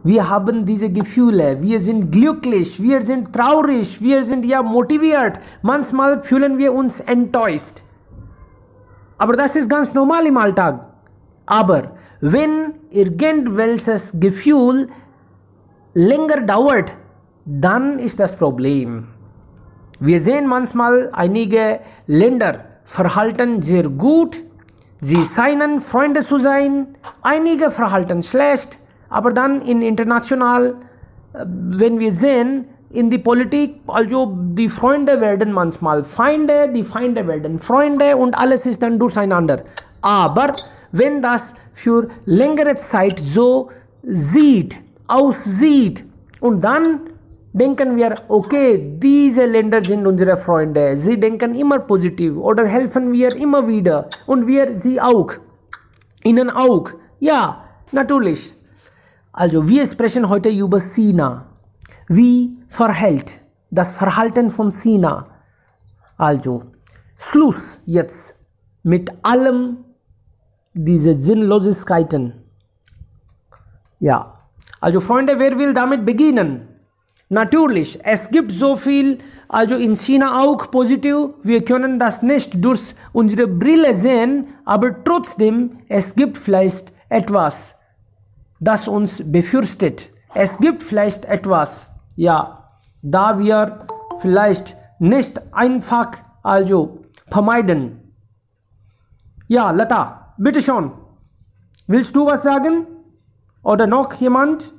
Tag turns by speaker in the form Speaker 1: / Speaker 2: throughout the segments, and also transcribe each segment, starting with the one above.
Speaker 1: Wir haben diese Gefühle, wir sind glücklich, wir sind traurig, wir sind ja motiviert. Manchmal fühlen wir uns enttäuscht. Aber das ist ganz normal im Alltag. Aber wenn irgendwelches Gefühl länger dauert, dann ist das Problem. Wir sehen manchmal einige Länder verhalten sehr gut, sie scheinen Freunde zu sein, einige verhalten schlecht, aber dann in international, wenn wir sehen, in die Politik, also die Freunde werden manchmal Feinde, die Feinde werden Freunde und alles ist dann durcheinander. Aber wenn das für längere Zeit so aussieht und dann denken wir, okay, diese Länder sind unsere Freunde, sie denken immer positiv oder helfen wir immer wieder und wir sie auch, ihnen auch. Ja, natürlich. Also wir sprechen heute über China. Wie verhält das Verhalten von China? Also Schluss jetzt mit allem diese Sinnlosigkeiten. Ja, also Freunde, wer will damit beginnen? Natürlich, es gibt so viel, also in China auch positiv, wir können das nicht durch unsere Brille sehen, aber trotzdem, es gibt vielleicht etwas, das uns befürchtet. Es gibt vielleicht etwas, ja, da wir vielleicht nicht einfach, also vermeiden. Ja, Lata, bitte schon. Willst du was sagen? Oder noch jemand?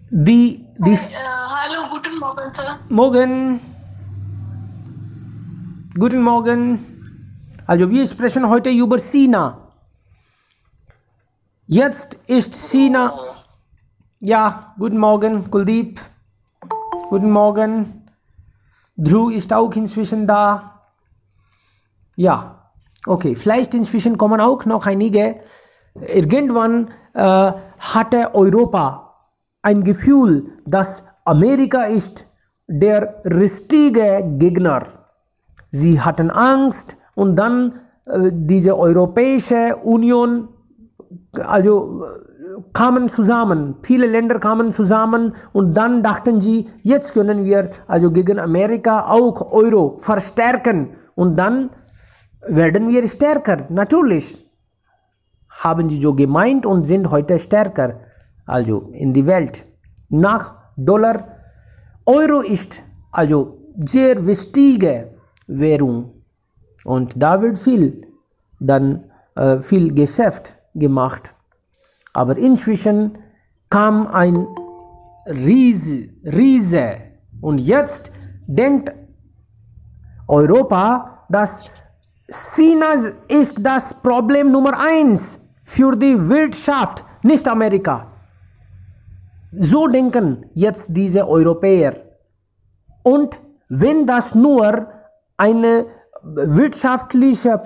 Speaker 2: Hallo, guten Morgen, Sir.
Speaker 1: Morgen. Guten Morgen. Also wir sprechen heute über China. Jetzt ist China. Ja, guten Morgen, Kuldeep. Guten Morgen. Drew ist auch inzwischen da. Ja, okay. Vielleicht inzwischen kommen auch noch einige. Irgendwann hatte Europa ein Gefühl, dass Amerika ist der richtige Gegner. Sie hatten Angst und dann diese Europäische Union, also kamen zusammen, viele Länder kamen zusammen und dann dachten sie, jetzt können wir also gegen Amerika auch Euro verstärken und dann werden wir stärker. Natürlich haben sie so gemeint und sind heute stärker. Also in die Welt. Nach Dollar, Euro ist also sehr wichtige Währung und da wird viel Geschäft gemacht. Aber inzwischen kam ein Riese und jetzt denkt Europa, dass China ist das Problem Nummer 1 für die Wirtschaft, nicht Amerika. So denken jetzt diese Europäer. Und wenn das nur ein wirtschaftliches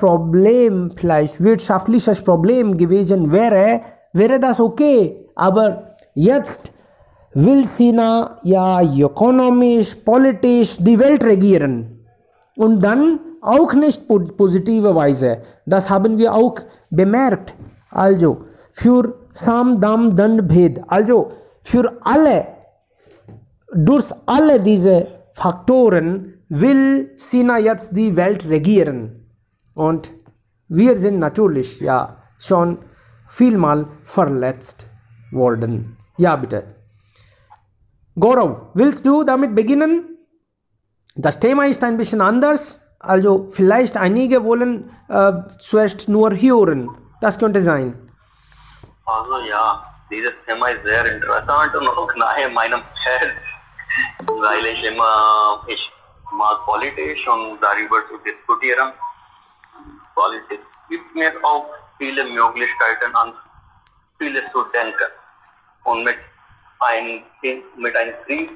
Speaker 1: Problem gewesen wäre, wäre das okay. Aber jetzt will China ja ökonomisch, politisch die Welt regieren. Und dann auch nicht positive Weise. Das haben wir auch bemerkt. Also für Sam, Dam, Dand, Bhed. Also für alle, durch alle diese Faktoren will China jetzt die Welt regieren. Und wir sind natürlich ja schon vielmal verletzt worden. Ja, bitte. Gaurav, willst du damit beginnen? Das Thema ist ein bisschen anders. Also vielleicht einige wollen zuerst nur hören. Das könnte sein.
Speaker 2: Also ja, dieses Thema ist sehr interessant und auch nahe meinem Herz, weil ich mag Politik und darüber zu diskutieren. Politik gibt mir auch viele Möglichkeiten an vieles zu denken und mit einem Krieg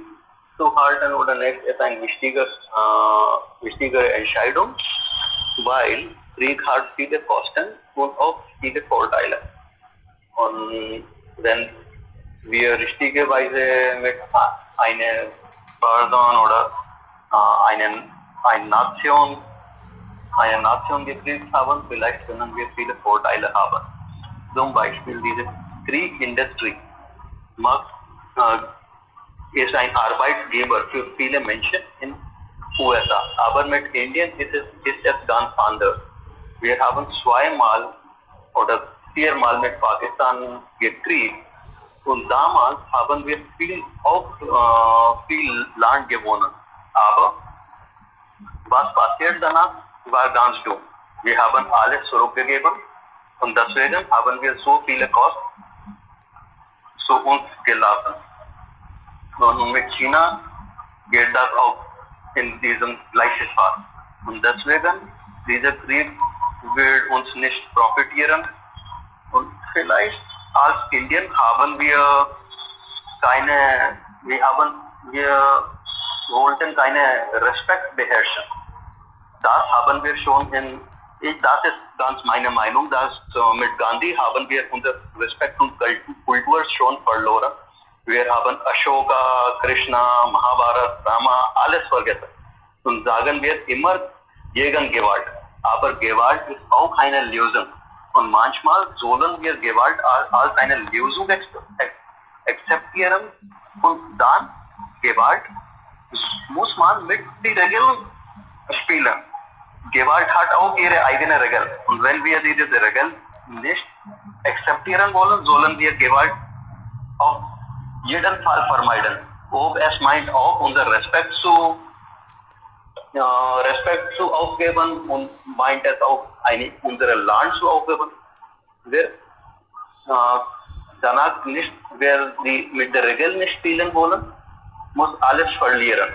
Speaker 2: zu halten oder nicht ist eine wichtige Entscheidung, weil Krieg hat viele Kosten und auch viele Vorteile. Und wenn wir richtigerweise mit einer Person oder einer Nation gekriegt haben, vielleicht können wir viele Vorteile haben. zum Beispiel diese Kriegindustrie ist ein Arbeitgeber für viele Menschen in USA. Aber mit Indien ist es ganz anders. Wir haben zweimal oder viermal mit Pakistan gekriegt und damals haben wir viel Land gewonnen. Aber was passiert danach, war ganz dumm. Wir haben alles zurückgegeben und deswegen haben wir so viele Kosten zu uns gelassen. Und mit China geht das auch in diesem gleichen Fall. Und deswegen, dieser Krieg wird uns nicht profitieren. Und vielleicht als Indien haben wir wollten keine Respekt beherrschen. Das haben wir schon das ist ganz meine Meinung, dass mit Gandhi haben wir unser Respekt und Kultur schon verloren. Wir haben Ashoka, Krishna, Mahabharata, Rama, alles vergessen. Und sagen wir immer gegen Gewalt. Aber Gewalt ist auch eine Lösung. Und manchmal sollen wir Gewalt als eine Lösung akzeptieren. Und dann Gewalt muss man mit den Regeln spielen. Gewalt hat auch ihre eigene Regeln. Und wenn wir diese Regeln nicht akzeptieren wollen, sollen wir Gewalt auf jeden Fall vermeiden. Ob es meint auch unser Respekt zu aufgeben und meint es auch unser Land zu aufgeben. Danach nicht, wer die mit der Regel nicht spielen wollen, muss alles verlieren.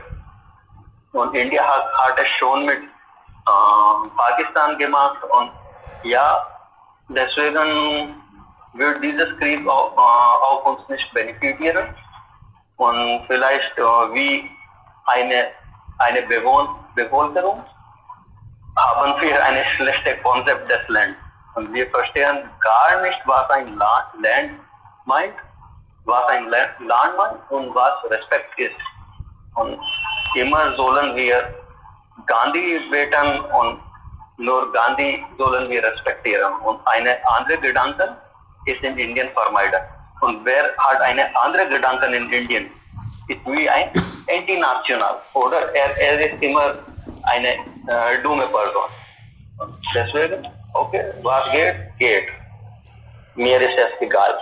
Speaker 2: Und India hat es schon mit Pakistan gemacht und ja, deswegen wird dieses Krieg auch uns nicht benefitieren und vielleicht wie eine Bevölkerung haben wir eine schlechte Konzept des Landes und wir verstehen gar nicht, was ein Land meint, und was Respekt ist. Und immer sollen wir Gandhi beten und nur Gandhi sollen wir respektieren. Und eine andere Gedanke ist in Indien vermeiden. Und wer hat eine andere Gedanke in Indien, ist wie ein Antinational. Oder er ist immer eine dumme Person. Und deswegen, okay, was geht. Mir ist es egal.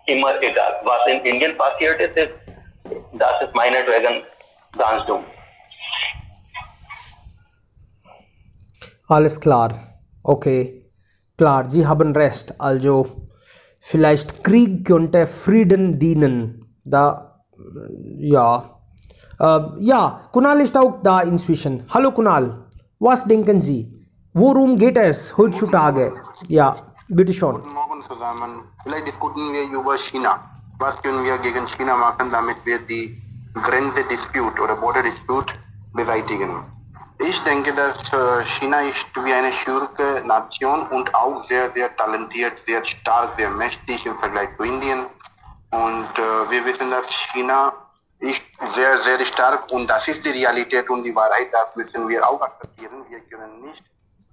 Speaker 2: Immer egal. Was in Indien passiert ist, das ist meinetwegen ganz dumm.
Speaker 1: Alles klar. Okay. Klar, Sie haben recht. Also, vielleicht Krieg könnte Frieden dienen. Ja, Kunal ist auch da inzwischen. Hallo Kunal, was denken Sie? Worum geht es heutzutage? Ja, bitte schon.
Speaker 3: Guten Morgen zusammen. Vielleicht diskutieren wir über China. Was können wir gegen China machen, damit wir die Grenze-Dispute oder Border-Dispute beseitigen? Ich denke, dass China ist wie eine starke Nation und auch sehr, sehr talentiert, sehr stark, sehr mächtig im Vergleich zu Indien. Und wir wissen, dass China ist sehr, sehr stark und das ist die Realität und die Wahrheit, das müssen wir auch akzeptieren. Wir können nicht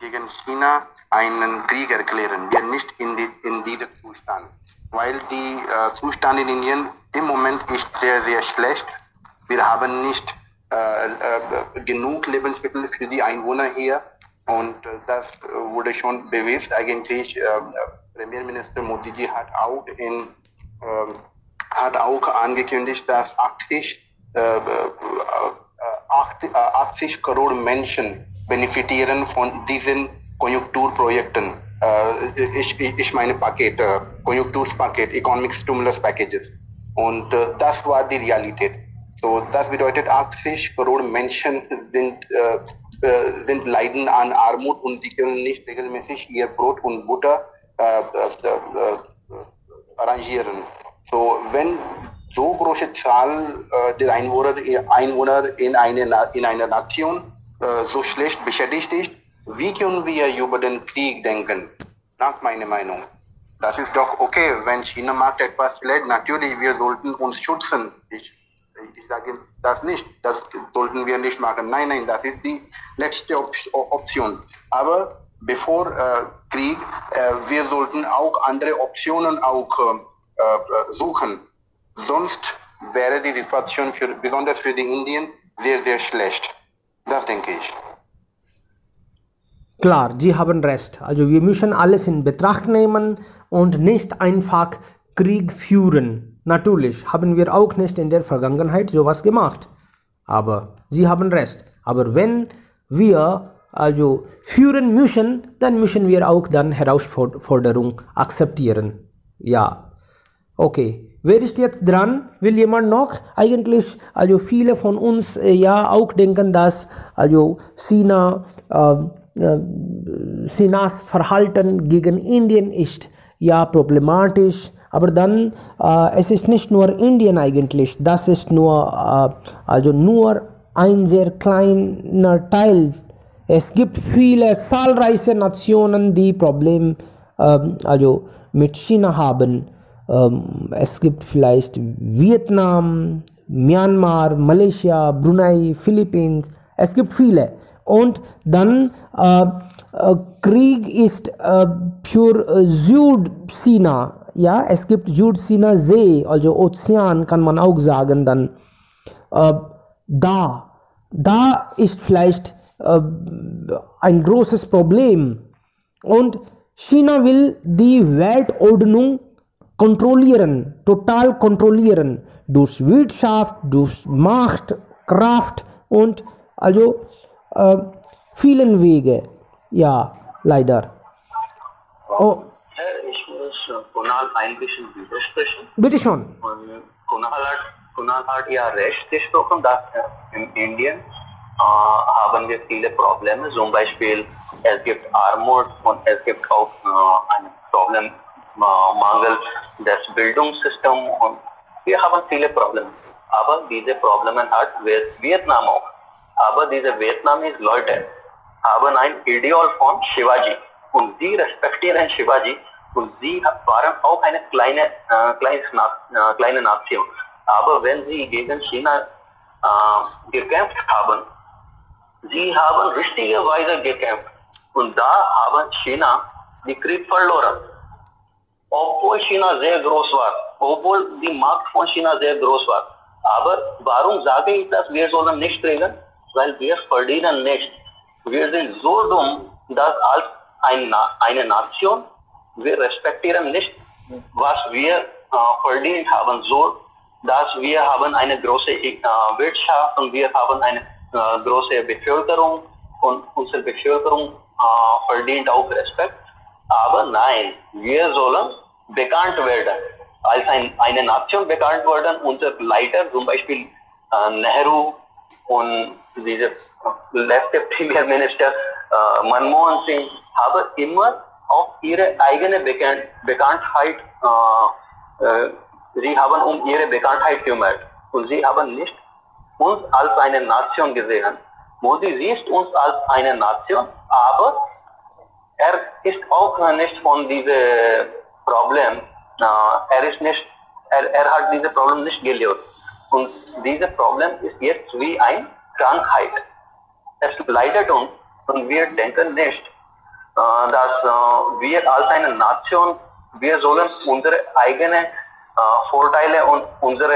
Speaker 3: gegen China einen Krieg erklären. Wir nicht in diesem Zustand. Weil der Zustand in Indien im Moment ist sehr, sehr schlecht. Wir haben nicht genug Lebensmittel für die Einwohner hier und das wurde schon bewiesen. Eigentlich Premierminister Modi hat auch angekündigt, dass 80 Crore Menschen benefitieren von diesen Konjunkturprojekten. Ich meine Konjunkturspaket, Economic Stimulus Packages. Und das war die Realität. So, das bedeutet, 80 Crore Menschen sind leiden an Armut und sie können nicht regelmäßig ihr Brot und Butter arrangieren. So, wenn so große Zahl der Einwohner in einer Nation so schlecht beschädigt ist, wie können wir über den Krieg denken? Nach meiner Meinung. Das ist doch okay, wenn China macht etwas schlecht, natürlich, wir sollten uns schützen. Ich sage das nicht, das sollten wir nicht machen. Nein, das ist die letzte Option. Aber bevor Krieg, wir sollten auch andere Optionen auch suchen. Sonst wäre die Situation besonders für die Indien sehr, sehr schlecht. Das denke ich.
Speaker 1: Klar, Sie haben recht. Also wir müssen alles in Betracht nehmen und nicht einfach Krieg führen. Natürlich haben wir auch nicht in der Vergangenheit sowas gemacht. Aber Sie haben recht. Aber wenn wir also führen müssen, dann müssen wir auch dann Herausforderung akzeptieren. Ja, okay. Wer ist jetzt dran? Will jemand noch? Eigentlich, also viele von uns ja auch denken, dass also Chinas Verhalten gegen Indien ist ja problematisch. Aber dann, es ist nicht nur Indien eigentlich, das ist nur ein sehr kleiner Teil. Es gibt viele zahlreiche Nationen, die Probleme mit China haben. Es gibt vielleicht Vietnam, Myanmar, Malaysia, Brunei, Philippinen. Es gibt viele. Und dann Krieg ist für Südchina. Ja, es gibt Südchina See, also Ozean kann man auch sagen. Dann da ist vielleicht ein großes Problem. Und China will die Weltordnung kontrollieren, total kontrollieren, durch Wirtschaft, durch Macht, Kraft und also vielen Wege. Ja, leider. Oh.
Speaker 2: Ich muss Kunal ein bisschen widersprechen.
Speaker 1: Bitte schon.
Speaker 2: Kunal hat ja recht gesprochen, dass in Indien haben wir viele Probleme. Zum Beispiel, es gibt Armut und es gibt auch ein Problem, Mangel des Bildungssystems und wir haben viele Probleme. Aber diese Probleme hat Vietnam auch. Aber diese Vietnamese Leute haben ein Ideal von Shivaji und sie respektieren Shivaji und sie waren auch eine kleine Nation. Aber wenn sie gegen China gekämpft haben, sie haben richtigerweise gekämpft und da haben China den Krieg verloren. Obwohl China sehr groß war, obwohl die Macht von China sehr groß war. Aber warum sage ich das? Wir sollen nicht reden, weil wir verdienen nicht. Wir sind so dumm, dass als eine Nation, wir respektieren nicht, was wir verdient haben soll, dass wir haben eine große Wirtschaft und wir haben eine große Bevölkerung und unsere Bevölkerung verdient auch Respekt. Aber nein, wir sollen bekannt werden. Als eine Nation bekannt werden, unser Leiter, zum Beispiel Nehru und dieser letzte Premierminister Manmohan Singh, haben immer auf ihre eigene Bekanntheit, sie haben ihre Bekanntheit gekümmert und sie haben nicht uns als eine Nation gesehen. Modi sieht uns als eine Nation, aber er ist auch nicht von diesem Problem. Er hat dieses Problem nicht gelöst. Und dieses Problem ist jetzt wie eine Krankheit. Es leidet uns und wir denken nicht, dass wir als eine Nation, wir sollen unsere eigenen Vorteile und unsere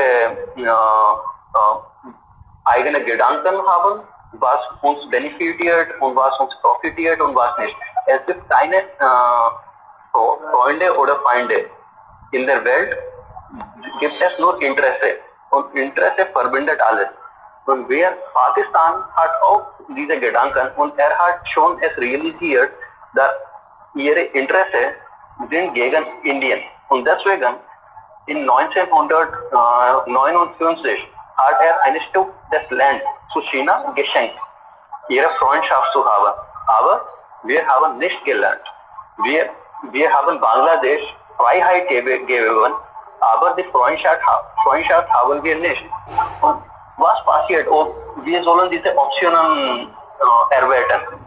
Speaker 2: eigenen Gedanken haben, was uns benefitiert und was uns profitiert und was nicht. Es gibt keine Freunde oder Feinde. In der Welt gibt es nur Interesse und Interesse verbindet alles. Und Pakistan hat auch diese Gedanken und er hat schon es realisiert, dass ihre Interesse sind gegen Indien. Und deswegen in 1959 hat er ein Stück des Landes zu China geschenkt, ihre Freundschaft zu haben. Aber wir haben nicht gelernt. Wir haben Bangladesch Freiheit gegeben, aber die Freundschaft haben wir nicht. Und was passiert? Wir sollen diese Optionen erwerten.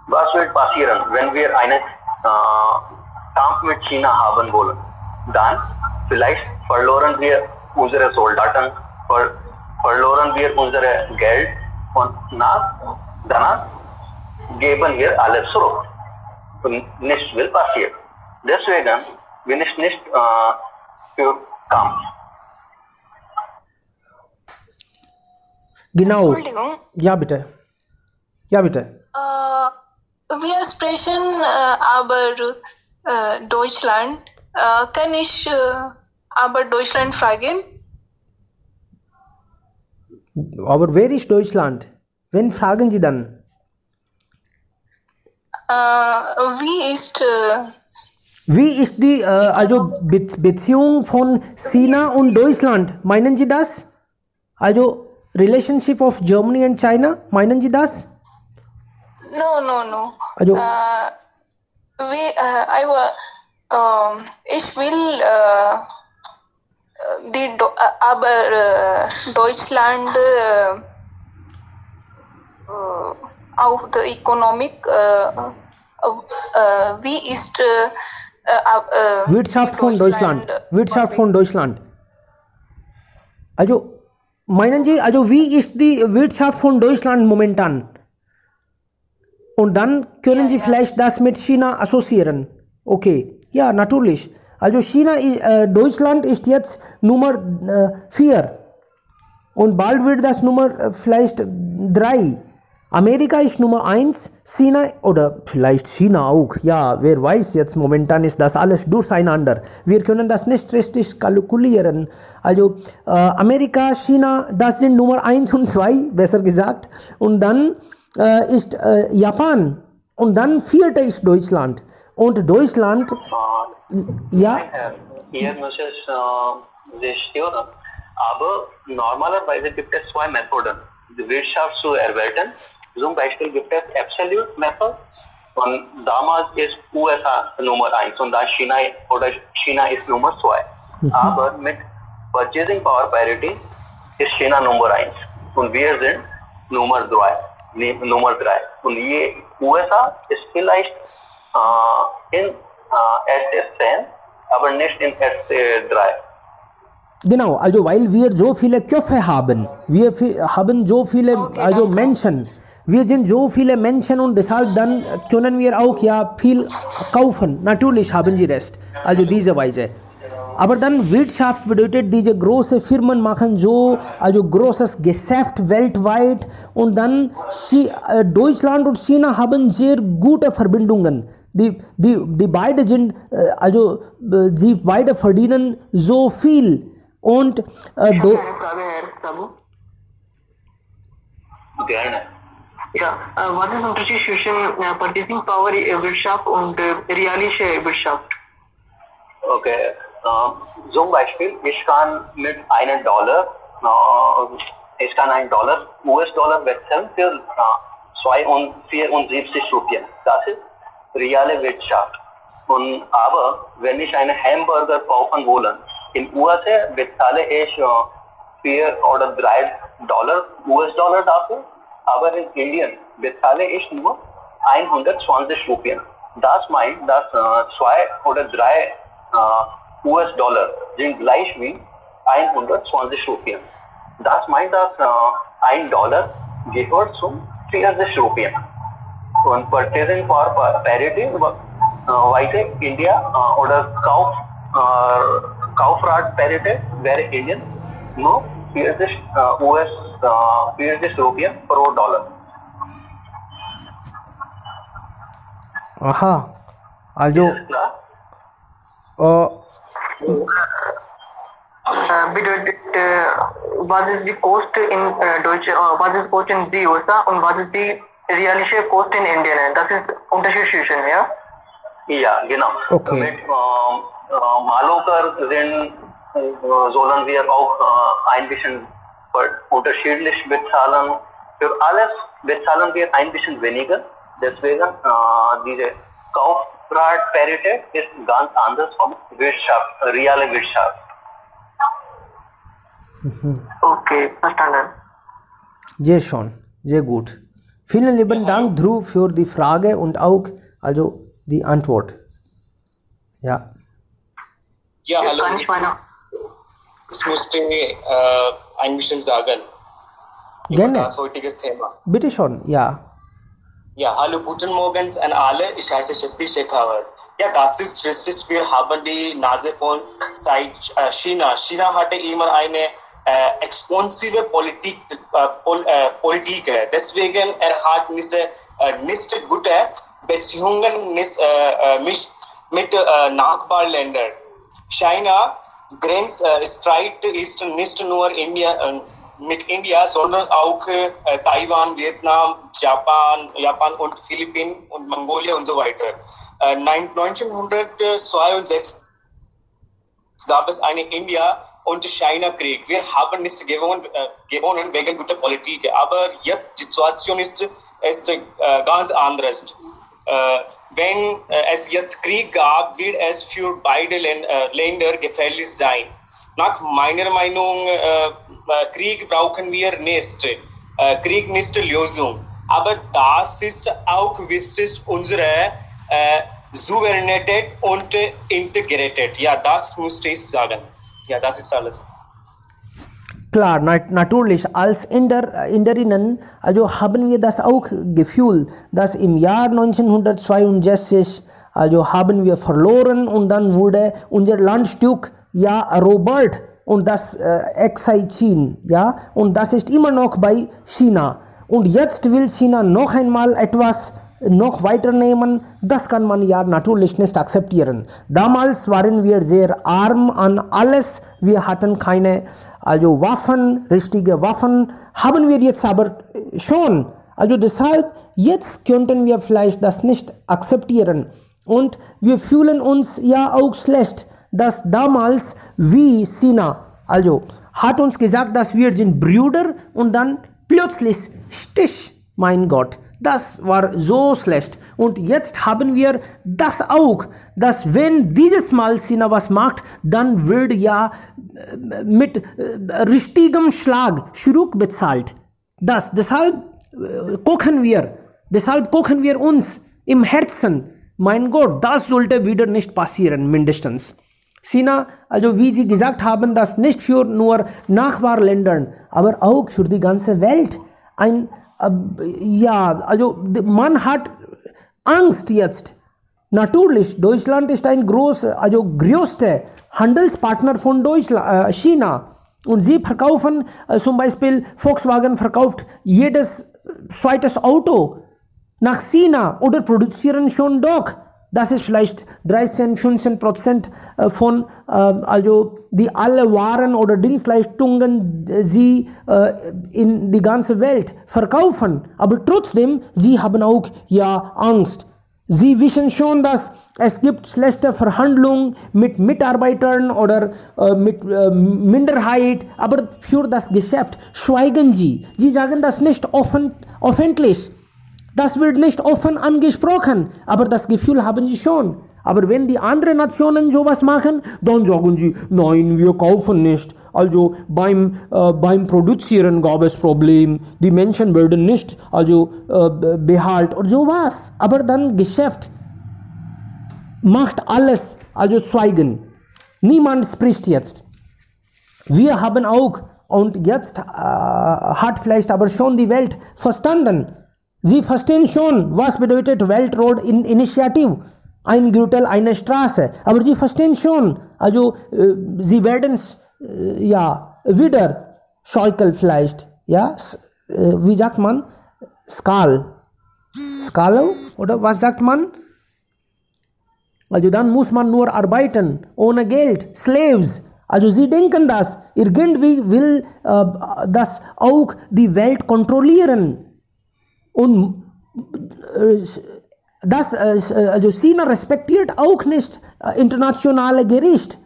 Speaker 2: Was wird passieren, wenn wir einen Kampf mit China haben wollen? Dann vielleicht verloren wir unsere Soldaten, verloren wir unser Geld und danach geben wir alles zurück. nicht will passiert. Deswegen bin ich nicht für Kampf.
Speaker 1: Genau.
Speaker 4: Entschuldigung.
Speaker 1: Ja, bitte. Ja, bitte.
Speaker 4: Wir sprechen aber Deutschland. Kann ich aber Deutschland fragen?
Speaker 1: Aber wer ist Deutschland? Wen fragen Sie dann? Wie ist die also Beziehung von China und Deutschland? Meinen Sie das? Also Relationship of Germany and China? Meinen Sie das?
Speaker 4: No.
Speaker 1: Also
Speaker 4: ich will aber Deutschland auf der Economic wie ist
Speaker 1: Wirtschaft von Deutschland. Wirtschaft von Deutschland. Also meinen Sie, also wie ist die Wirtschaft von Deutschland momentan? Und dann können Sie vielleicht das mit China assoziieren. Okay, ja, natürlich. Also Deutschland ist jetzt Nummer 4 und bald wird das Nummer vielleicht 3. Amerika ist Nummer 1, China oder vielleicht China auch. Ja, wer weiß jetzt, momentan ist das alles durcheinander. Wir können das nicht richtig kalkulieren. Also Amerika, China, das sind Nummer 1 und 2, besser gesagt. Und dann ist Japan und dann 4. ist Deutschland. Und Deutschland, ja.
Speaker 2: Hier muss ich sich stören. Aber normalerweise gibt es 2 Methoden, die Wirtschaft zu erwerten. Zum Beispiel gibt es Absolute Method und damals ist USA Nummer 1 und dann China ist Nummer 2. Aber mit Purchasing Power Parity ist China Nummer 1 und wir sind Nummer 3. Und USA ist vielleicht in S10, aber nicht in S3.
Speaker 1: Genau, also weil wir so viele Köpfe haben. Wir haben so viele Menschen. Wir sind so viele Menschen und deshalb dann können wir auch ja viel kaufen. Natürlich haben Sie recht. Also diese Weise. Aber dann Wirtschaft bedeutet, diese großen Firmen machen so großes Geschäft weltweit und dann Deutschland und China haben sehr gute Verbindungen. Die beide sind sie beide verdienen so viel und
Speaker 2: Gerne.
Speaker 4: Ja, was ist der Unterschied zwischen Purchasing Power Wirtschaft und realistische Wirtschaft?
Speaker 2: Okay, zum Beispiel, ich kann mit $1 US-Dollar wechseln für 74 Rupien. Das ist reale Wirtschaft. Aber wenn ich einen Hamburger kaufen will, in USA bezahle ich 4 oder 3 US-Dollar dafür, aber in Indien bezahle ich nur 120 Rupien. Das meint, dass 2 oder 3 US-Dollar sind gleich wie 120 Rupien. Das meint, dass $1 gehört zu 40 Rupien. Und Purchasing Power Parity weiter India oder Kaufrat Parity wäre Indien nur 40 Rupien pro Dollar.
Speaker 1: Aha, also
Speaker 4: Bedeutet, was ist die Cost in Deutschland, was ist Cost in die USA und was ist die realistische Cost in Indien? Das ist Unterschied zwischen, ja?
Speaker 2: Ja, genau.
Speaker 1: Okay.
Speaker 2: Mit Maloker sollen wir auch ein bisschen unterschiedlich bezahlen. Für alles bezahlen wir ein bisschen weniger. Deswegen diese Kaufpreisparität ist ganz anders von Wirtschaft, reale Wirtschaft.
Speaker 4: Okay, verstanden.
Speaker 1: Sehr schön, sehr gut. Vielen lieben Dank, Dhruv, für die Frage und auch die Antwort. Ja.
Speaker 5: Ja, hallo.
Speaker 4: Kann ich weiter?
Speaker 5: Ich musste ein bisschen sagen über
Speaker 1: Gerne.
Speaker 5: das heutige Thema.
Speaker 1: Bitte schon, ja.
Speaker 5: Ja, hallo, guten Morgen an alle. Ich heiße Shakti Shekhawat. Ja, das ist richtig. Wir haben die Nase von seit China. China hatte immer eine expansive Politik. Deswegen hat nicht gute Beziehungen mit Nachbarländern. China Streit ist nicht nur mit India, sondern auch Taiwan, Vietnam, Japan und Philippinen und Mongolia und so weiter. 1962 gab es einen India- und China-Krieg. Wir haben nicht gewonnen wegen guter Politik, aber jetzt die Situation ist ganz anders. Wenn es jetzt Krieg gab, wird es für beide Länder gefährlich sein. Nach meiner Meinung, Krieg brauchen wir nicht. Krieg nicht Lösung. Aber das ist auch wichtig, unsere Souveränität und Integrität. Ja, das musste ich sagen. Ja, das ist alles.
Speaker 1: Klar, natürlich, als Inderinnen, also haben wir das auch Gefühl, dass im Jahr 1962, also haben wir verloren und dann wurde unser Landstück ja erobert und das Exilchin, ja, und das ist immer noch bei China. Und jetzt will China noch einmal etwas noch weiternehmen, das kann man ja natürlich nicht akzeptieren. Damals waren wir sehr arm an alles, wir hatten keine Waffen, richtige Waffen, haben wir jetzt aber schon. Also deshalb, jetzt könnten wir vielleicht das nicht akzeptieren. Und wir fühlen uns ja auch schlecht, dass damals wie China, hat uns gesagt, dass wir sind Brüder und dann plötzlich Stich, mein Gott. Das war so schlecht. Und jetzt haben wir das auch, dass wenn dieses Mal China was macht, dann wird ja mit richtigem Schlag zurückbezahlt. Deshalb kochen wir uns im Herzen. Mein Gott, das sollte wieder nicht passieren, mindestens. China, wie Sie gesagt haben, das nicht für nur Nachbarländern, aber auch für die ganze Welt. Man hat Angst jetzt. Natürlich, Deutschland ist ein größter Handelspartner von China. Und sie verkaufen, zum Beispiel Volkswagen verkauft jedes zweites Auto nach China oder produzieren schon dort. Das ist vielleicht 13-15% von die alle Waren oder Dienstleistungen sie in die ganze Welt verkaufen. Aber trotzdem, sie haben auch ja Angst. Sie wissen schon, dass es gibt schlechte Verhandlungen mit Mitarbeitern oder mit Minderheit, aber für das Geschäft schweigen sie. Sie sagen das nicht öffentlich. Das wird nicht offen angesprochen, aber das Gefühl haben sie schon. Aber wenn die anderen Nationen sowas machen, dann sagen sie, nein, wir kaufen nicht. Also beim Produzieren gab es Probleme, die Menschen werden nicht behalten und sowas. Aber dann Geschäft macht alles, schweigen. Niemand spricht jetzt. Wir haben auch, und jetzt hat vielleicht aber schon die Welt verstanden. Sie verstehen schon, was bedeutet Weltroad Initiative. Ein Gürtel, eine Straße. Aber sie verstehen schon, sie werden wieder schaukeln vielleicht. Ja, wie sagt man? Skalo? Oder was sagt man? Dann muss man nur arbeiten, ohne Geld. Slaves. Sie denken das. Irgendwie will das auch die Welt kontrollieren. Und China respektiert auch nicht internationale Gericht.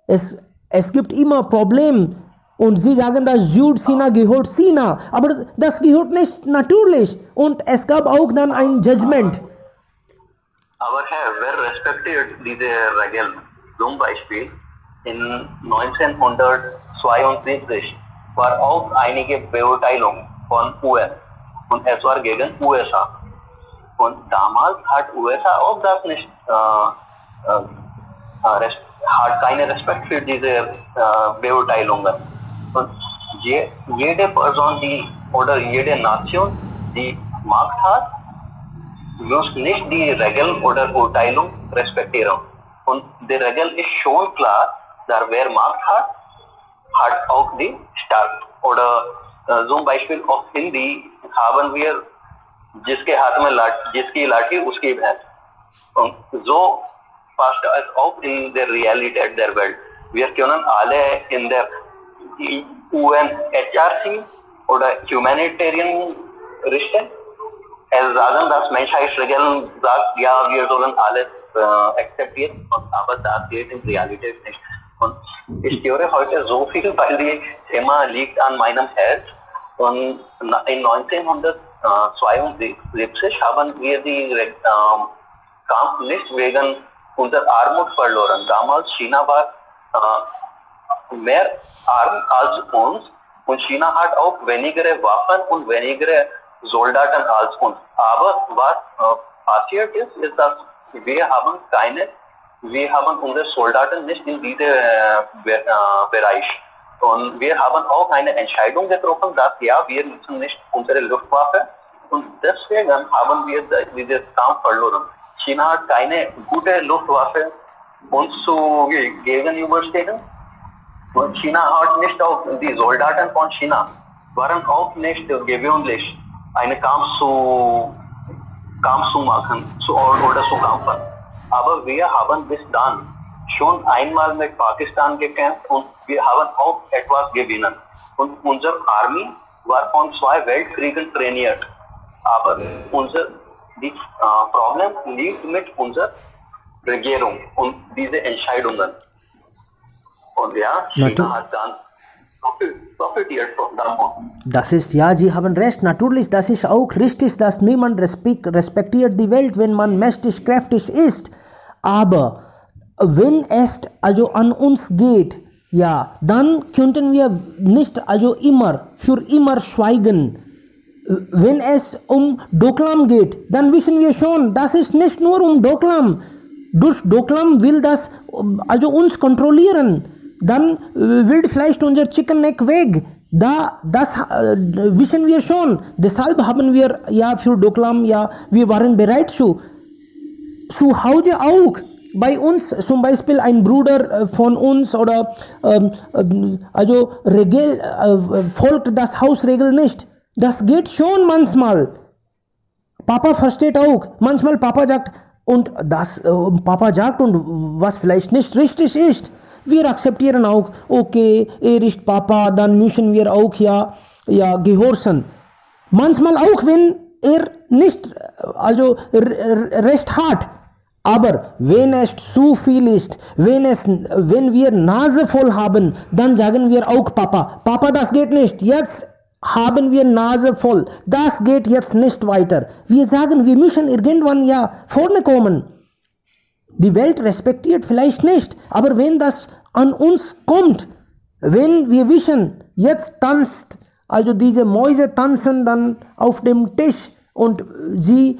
Speaker 1: Es gibt immer Probleme und sie sagen, dass Südchina gehört China, aber das gehört nicht natürlich und es gab auch dann ein Judgment.
Speaker 2: Aber Herr, wer respektiert diese Regeln? Zum Beispiel in 1972 war auch einige Beurteilung von UN. Und es war gegen USA. Und damals hat USA auch das nicht, hat keinen Respekt für diese Beurteilungen. Und jede Person, oder jede Nation, die Macht hat, bloß nicht die Regeln oder Urteilung respektieren. Und die Regel ist schon klar, da wer Macht hat auch die Staat. Oder zum Beispiel auf Hindi haben wir जिसके हाथ में जिसकी लाठी उसकी भैंस. Und so passt es auch in der Realität der Welt. Wir können alle in der UNHRC oder Humanitarian richten. Sagen, dass Menschheitsregeln sagt, ja, wir sollen alles akzeptieren, aber das geht in Realität nicht. Und ich höre heute so viel, weil das Thema liegt an meinem Herz. Und in 1972 haben wir die Kampf nicht wegen unserer Armut verloren. Damals China war mehr arm als uns und China hat auch weniger Waffen und weniger Soldaten als uns. Aber was passiert ist, dass wir haben unsere Soldaten nicht in diesem Bereich. Und wir haben auch eine Entscheidung getroffen, dass ja, wir nutzen nicht unsere Luftwaffe und deswegen haben wir diesen Kampf verloren. China hat keine gute Luftwaffe uns zu gegenüberstehen und China hat nicht auch, die Soldaten von China waren auch nicht gewöhnlich, einen Kampf zu machen oder zu kämpfen. Aber wir haben bis dann schon einmal mit Pakistan gekämpft und wir haben auch etwas gewinnen. Und unsere Armee war von 2 Weltkriegen trainiert. Aber das Problem liegt mit unserer Regierung und diese Entscheidungen. Und ja, China hat dann profitiert davon.
Speaker 1: Das ist, ja, Sie haben recht, natürlich, das ist auch richtig, dass niemand respektiert die Welt, wenn man mächtig, kräftig ist. Aber wenn es also an uns geht, ja, dann könnten wir nicht für immer schweigen. Wenn es um Doklam geht, dann wissen wir schon, das ist nicht nur um Doklam. Durch Doklam will das uns kontrollieren. Dann will vielleicht unser Chicken Neck weg. Das wissen wir schon. Deshalb haben wir ja für Doklam, ja, wir waren bereit zu Hause auch. Bei uns zum Beispiel ein Bruder von uns oder folgt das Hausregel nicht. Das geht schon manchmal. Papa versteht auch. Manchmal Papa sagt und was vielleicht nicht richtig ist. Wir akzeptieren auch, okay, ist Papa, dann müssen wir auch ja gehorchen. Manchmal auch, wenn nicht recht hat. Aber wenn es zu viel ist, wenn wir Nase voll haben, dann sagen wir auch Papa, das geht nicht, jetzt haben wir Nase voll, das geht jetzt nicht weiter. Wir sagen, wir müssen irgendwann ja vorne kommen. Die Welt respektiert vielleicht nicht, aber wenn das an uns kommt, wenn wir wissen, jetzt tanzt, diese Mäuse tanzen dann auf dem Tisch, und wir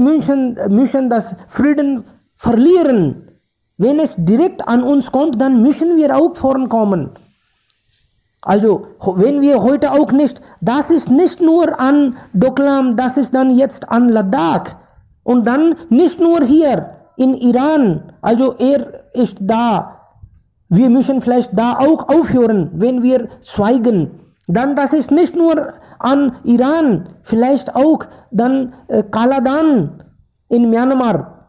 Speaker 1: müssen das Frieden verlieren. Wenn es direkt an uns kommt, dann müssen wir auch vorankommen. Also, wenn wir heute auch nicht, das ist nicht nur an Doklam, das ist dann jetzt an Ladakh. Und dann nicht nur hier in Iran, ist da. Wir müssen vielleicht da auch aufhören, wenn wir schweigen. Dann das ist nicht nur an Iran, vielleicht auch dann Kaladan in Myanmar.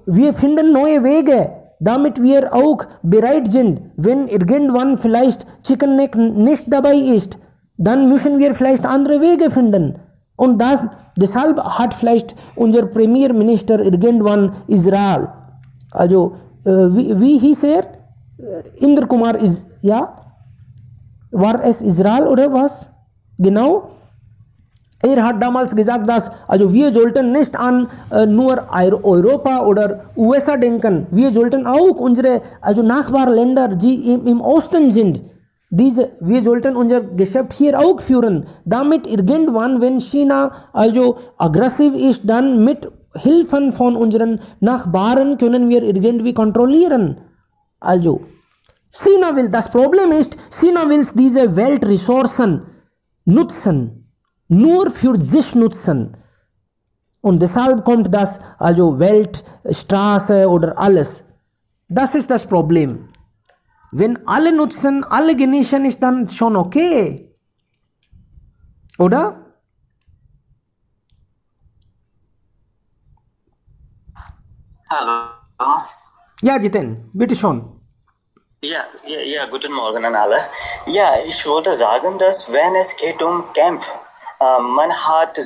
Speaker 1: Wir finden neue Wege, damit wir auch bereit sind, wenn irgendwann vielleicht Chicken Neck nicht dabei ist, dann müssen wir vielleicht andere Wege finden. Und deshalb hat vielleicht unser Premierminister irgendwann Israel. Wie hieß er? Indra Kumar ist, ja? War es Israel oder was? Genau. Hat damals gesagt, dass wir sollten nicht an nur Europa oder USA denken. Wir sollten auch unsere Nachbarländer, die im Osten sind, wir sollten unser Geschäft hier auch führen. Damit irgendwann, wenn China aggressiv ist, dann mit Hilfen von unseren Nachbarn können wir irgendwie kontrollieren. China will, das Problem ist, China will diese Weltressourcen nutzen, nur für sich nutzen. Und deshalb kommt das, also Welt, Straße oder alles. Das ist das Problem. Wenn alle nutzen, alle genießen, ist dann schon okay. Oder?
Speaker 6: Hallo.
Speaker 1: Ja, Jiten, bitte schon.
Speaker 6: Ja, guten Morgen an alle. Ja, ich wollte sagen, dass wenn es geht um Camp, man hat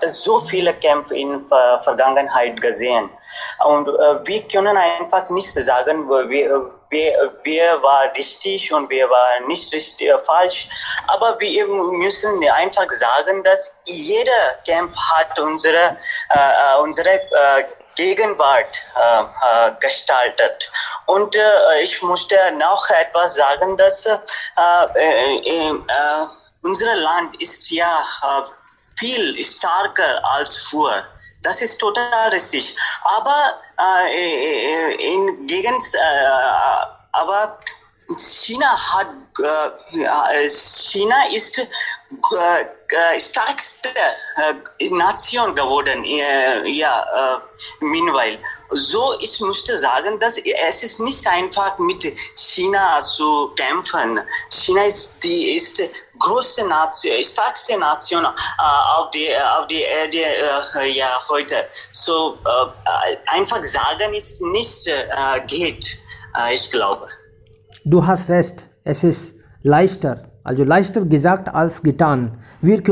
Speaker 6: so viele Camp in Vergangenheit gesehen. Und wir können einfach nicht sagen, wer war richtig und wer war nicht richtig, falsch. Aber wir müssen einfach sagen, dass jeder Camp hat unsere Gegenwart gestaltet. Und ich musste noch etwas sagen, dass unser Land ist ja viel stärker als früher. Das ist total richtig. Aber aber China ist stärkste Nation geworden. Meanwhile. So, ich musste sagen, dass es ist nicht einfach mit China zu kämpfen. China ist die größte Nation, stärkste Nation auf der Erde heute. So einfach sagen ist nicht geht, ich glaube.
Speaker 1: Du hast recht, es ist leichter, also leichter gesagt als getan. Wir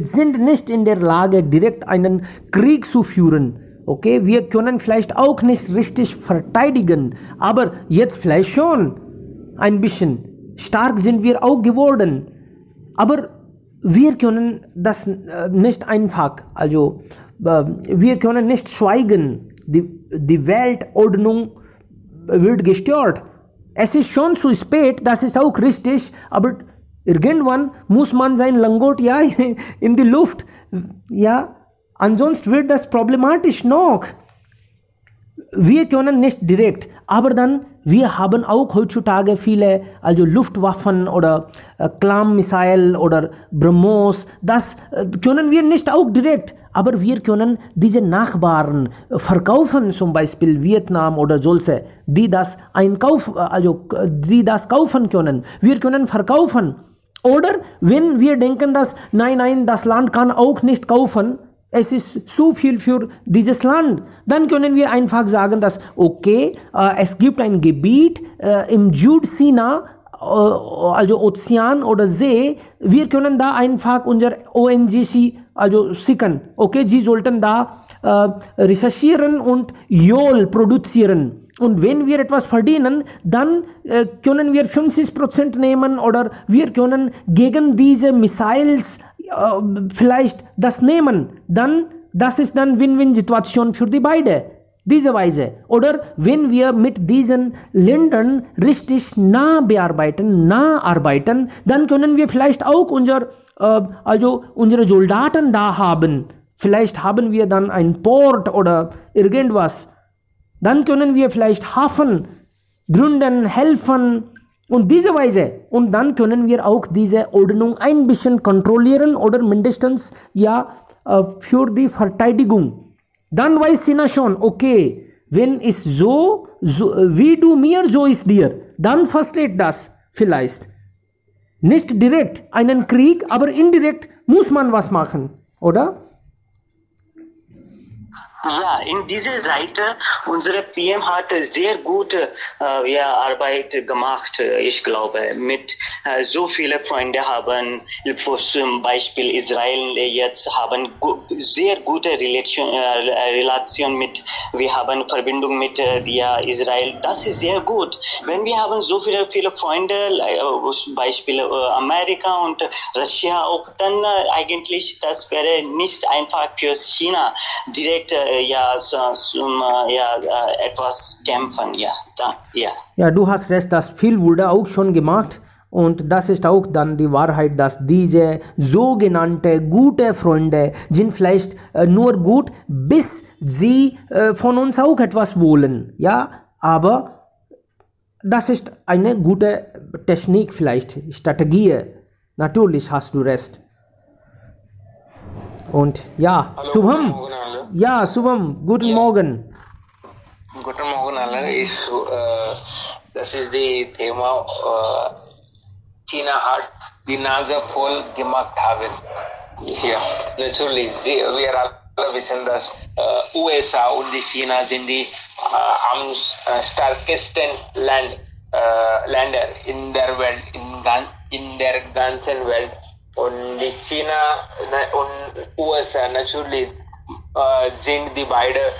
Speaker 1: sind nicht in der Lage, direkt einen Krieg zu führen. Okay, wir können vielleicht auch nicht richtig verteidigen, aber jetzt vielleicht schon ein bisschen. Stark sind wir auch geworden, aber wir können das nicht einfach, also wir können nicht schweigen. Die Weltordnung wird gestört. Es ist schon zu spät, das ist auch richtig, aber irgendwann muss man sein Langot ja in die Luft, ja, ansonsten wird das problematisch noch. Wir können nicht direkt, aber dann, wir haben auch heutzutage viele, also Luftwaffen oder Klam-Missile oder BrahMos, das können wir nicht auch direkt, aber wir können diese Nachbarn verkaufen, zum Beispiel Vietnam oder solche, die das kaufen können. Wir können verkaufen. Oder wenn wir denken, dass nein, das Land kann auch nicht kaufen, es ist zu viel für dieses Land, dann können wir einfach sagen, dass okay, es gibt ein Gebiet im Südchina, also Ozean oder See, wir können da einfach unser ONGC also sichern. Okay, sie sollten da recherchieren und Öl produzieren. Und wenn wir etwas verdienen, dann können wir 50% nehmen oder wir können gegen diese Missiles vielleicht das nehmen. Dann, das ist dann Win-Win-Situation für die beide. Diese Weise. Oder wenn wir mit diesen Ländern richtig nah arbeiten, dann können wir vielleicht auch unsere Soldaten da haben. Vielleicht haben wir dann ein Port oder irgendwas. Dann können wir vielleicht Hafen gründen, helfen und diese Weise. Und dann können wir auch diese Ordnung ein bisschen kontrollieren oder mindestens für die Verteidigung. Dann weiß China schon, okay, wenn es so wie du mir, so ist dir. Dann versteht das vielleicht. Nicht direkt einen Krieg, aber indirekt muss man was machen, oder?
Speaker 6: Ja, in dieser Seite, unsere PM hat sehr gute Arbeit gemacht, ich glaube, mit so viele Freunde haben, zum Beispiel Israel jetzt haben sehr gute Relation mit, wir haben Verbindung mit Israel, das ist sehr gut. Wenn wir haben so viele Freunde, zum Beispiel Amerika und Russland auch, dann eigentlich, das wäre nicht einfach für China direkt etwas kämpfen,
Speaker 1: Ja, du hast recht, das viel wurde auch schon gemacht und das ist auch dann die Wahrheit, dass diese sogenannte gute Freunde sind vielleicht nur gut, bis sie von uns auch etwas wollen, ja, aber das ist eine gute Technik vielleicht, Strategie, natürlich hast du recht. Und ja,
Speaker 3: Hallo,
Speaker 1: Subham.
Speaker 3: guten Morgen alle.
Speaker 1: Ja, Subham, guten Morgen.
Speaker 3: Guten Morgen alle. Das ist die Thema China hat die Nase voll gemacht haben. Ja, natürlich. Wir alle wissen, dass USA und die China sind die am stärksten Länder in der Welt, in der ganzen Welt. Und die China und USA natürlich sind die beiden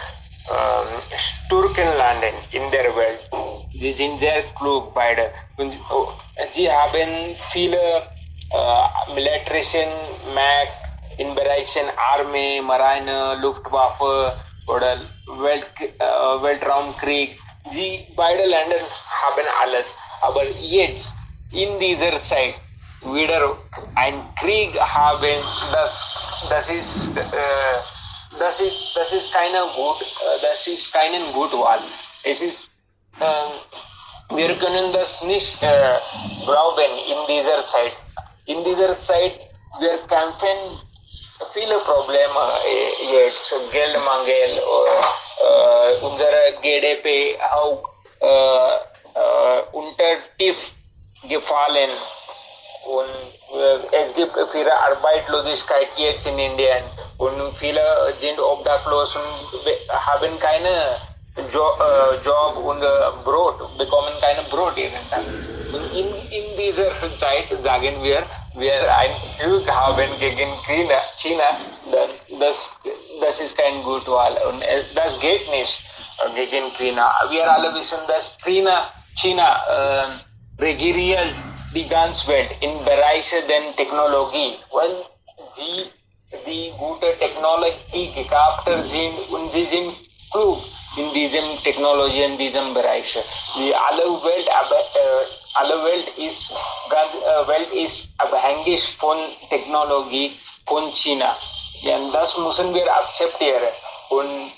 Speaker 3: starken Länder in der Welt. Sie sind sehr klug beide. Und sie haben viele militärischen Macht in Bereichen Armee, Marine, Luftwaffe oder Weltraumkrieg. Die beiden Länder haben alles. Aber jetzt in dieser Zeit wieder ein Krieg haben, das ist keine gute Wahl. Wir können das nicht glauben in dieser Zeit. In dieser Zeit wir kämpfen viele Probleme jetzt, Geldmangel, unsere GDP auch unter tief gefallen. Und es gibt viele Arbeitslosigkeit jetzt in Indien und viele sind obdachlos und haben keine Job und Brot, bekommen keine Brot jeden Tag. Und in dieser Zeit sagen wir ein Krieg haben gegen China, dann das ist kein gute Wahl und das geht nicht gegen China. Wir alle wissen, dass China regiert die ganze Welt in Bereichen der Technologie, weil sie die gute Technologie gekauft sind und sie sind klug in diesem Technologie, in diesem Bereich. Die alle Welt ist abhängig von Technologie von China. Ja, das müssen wir akzeptieren und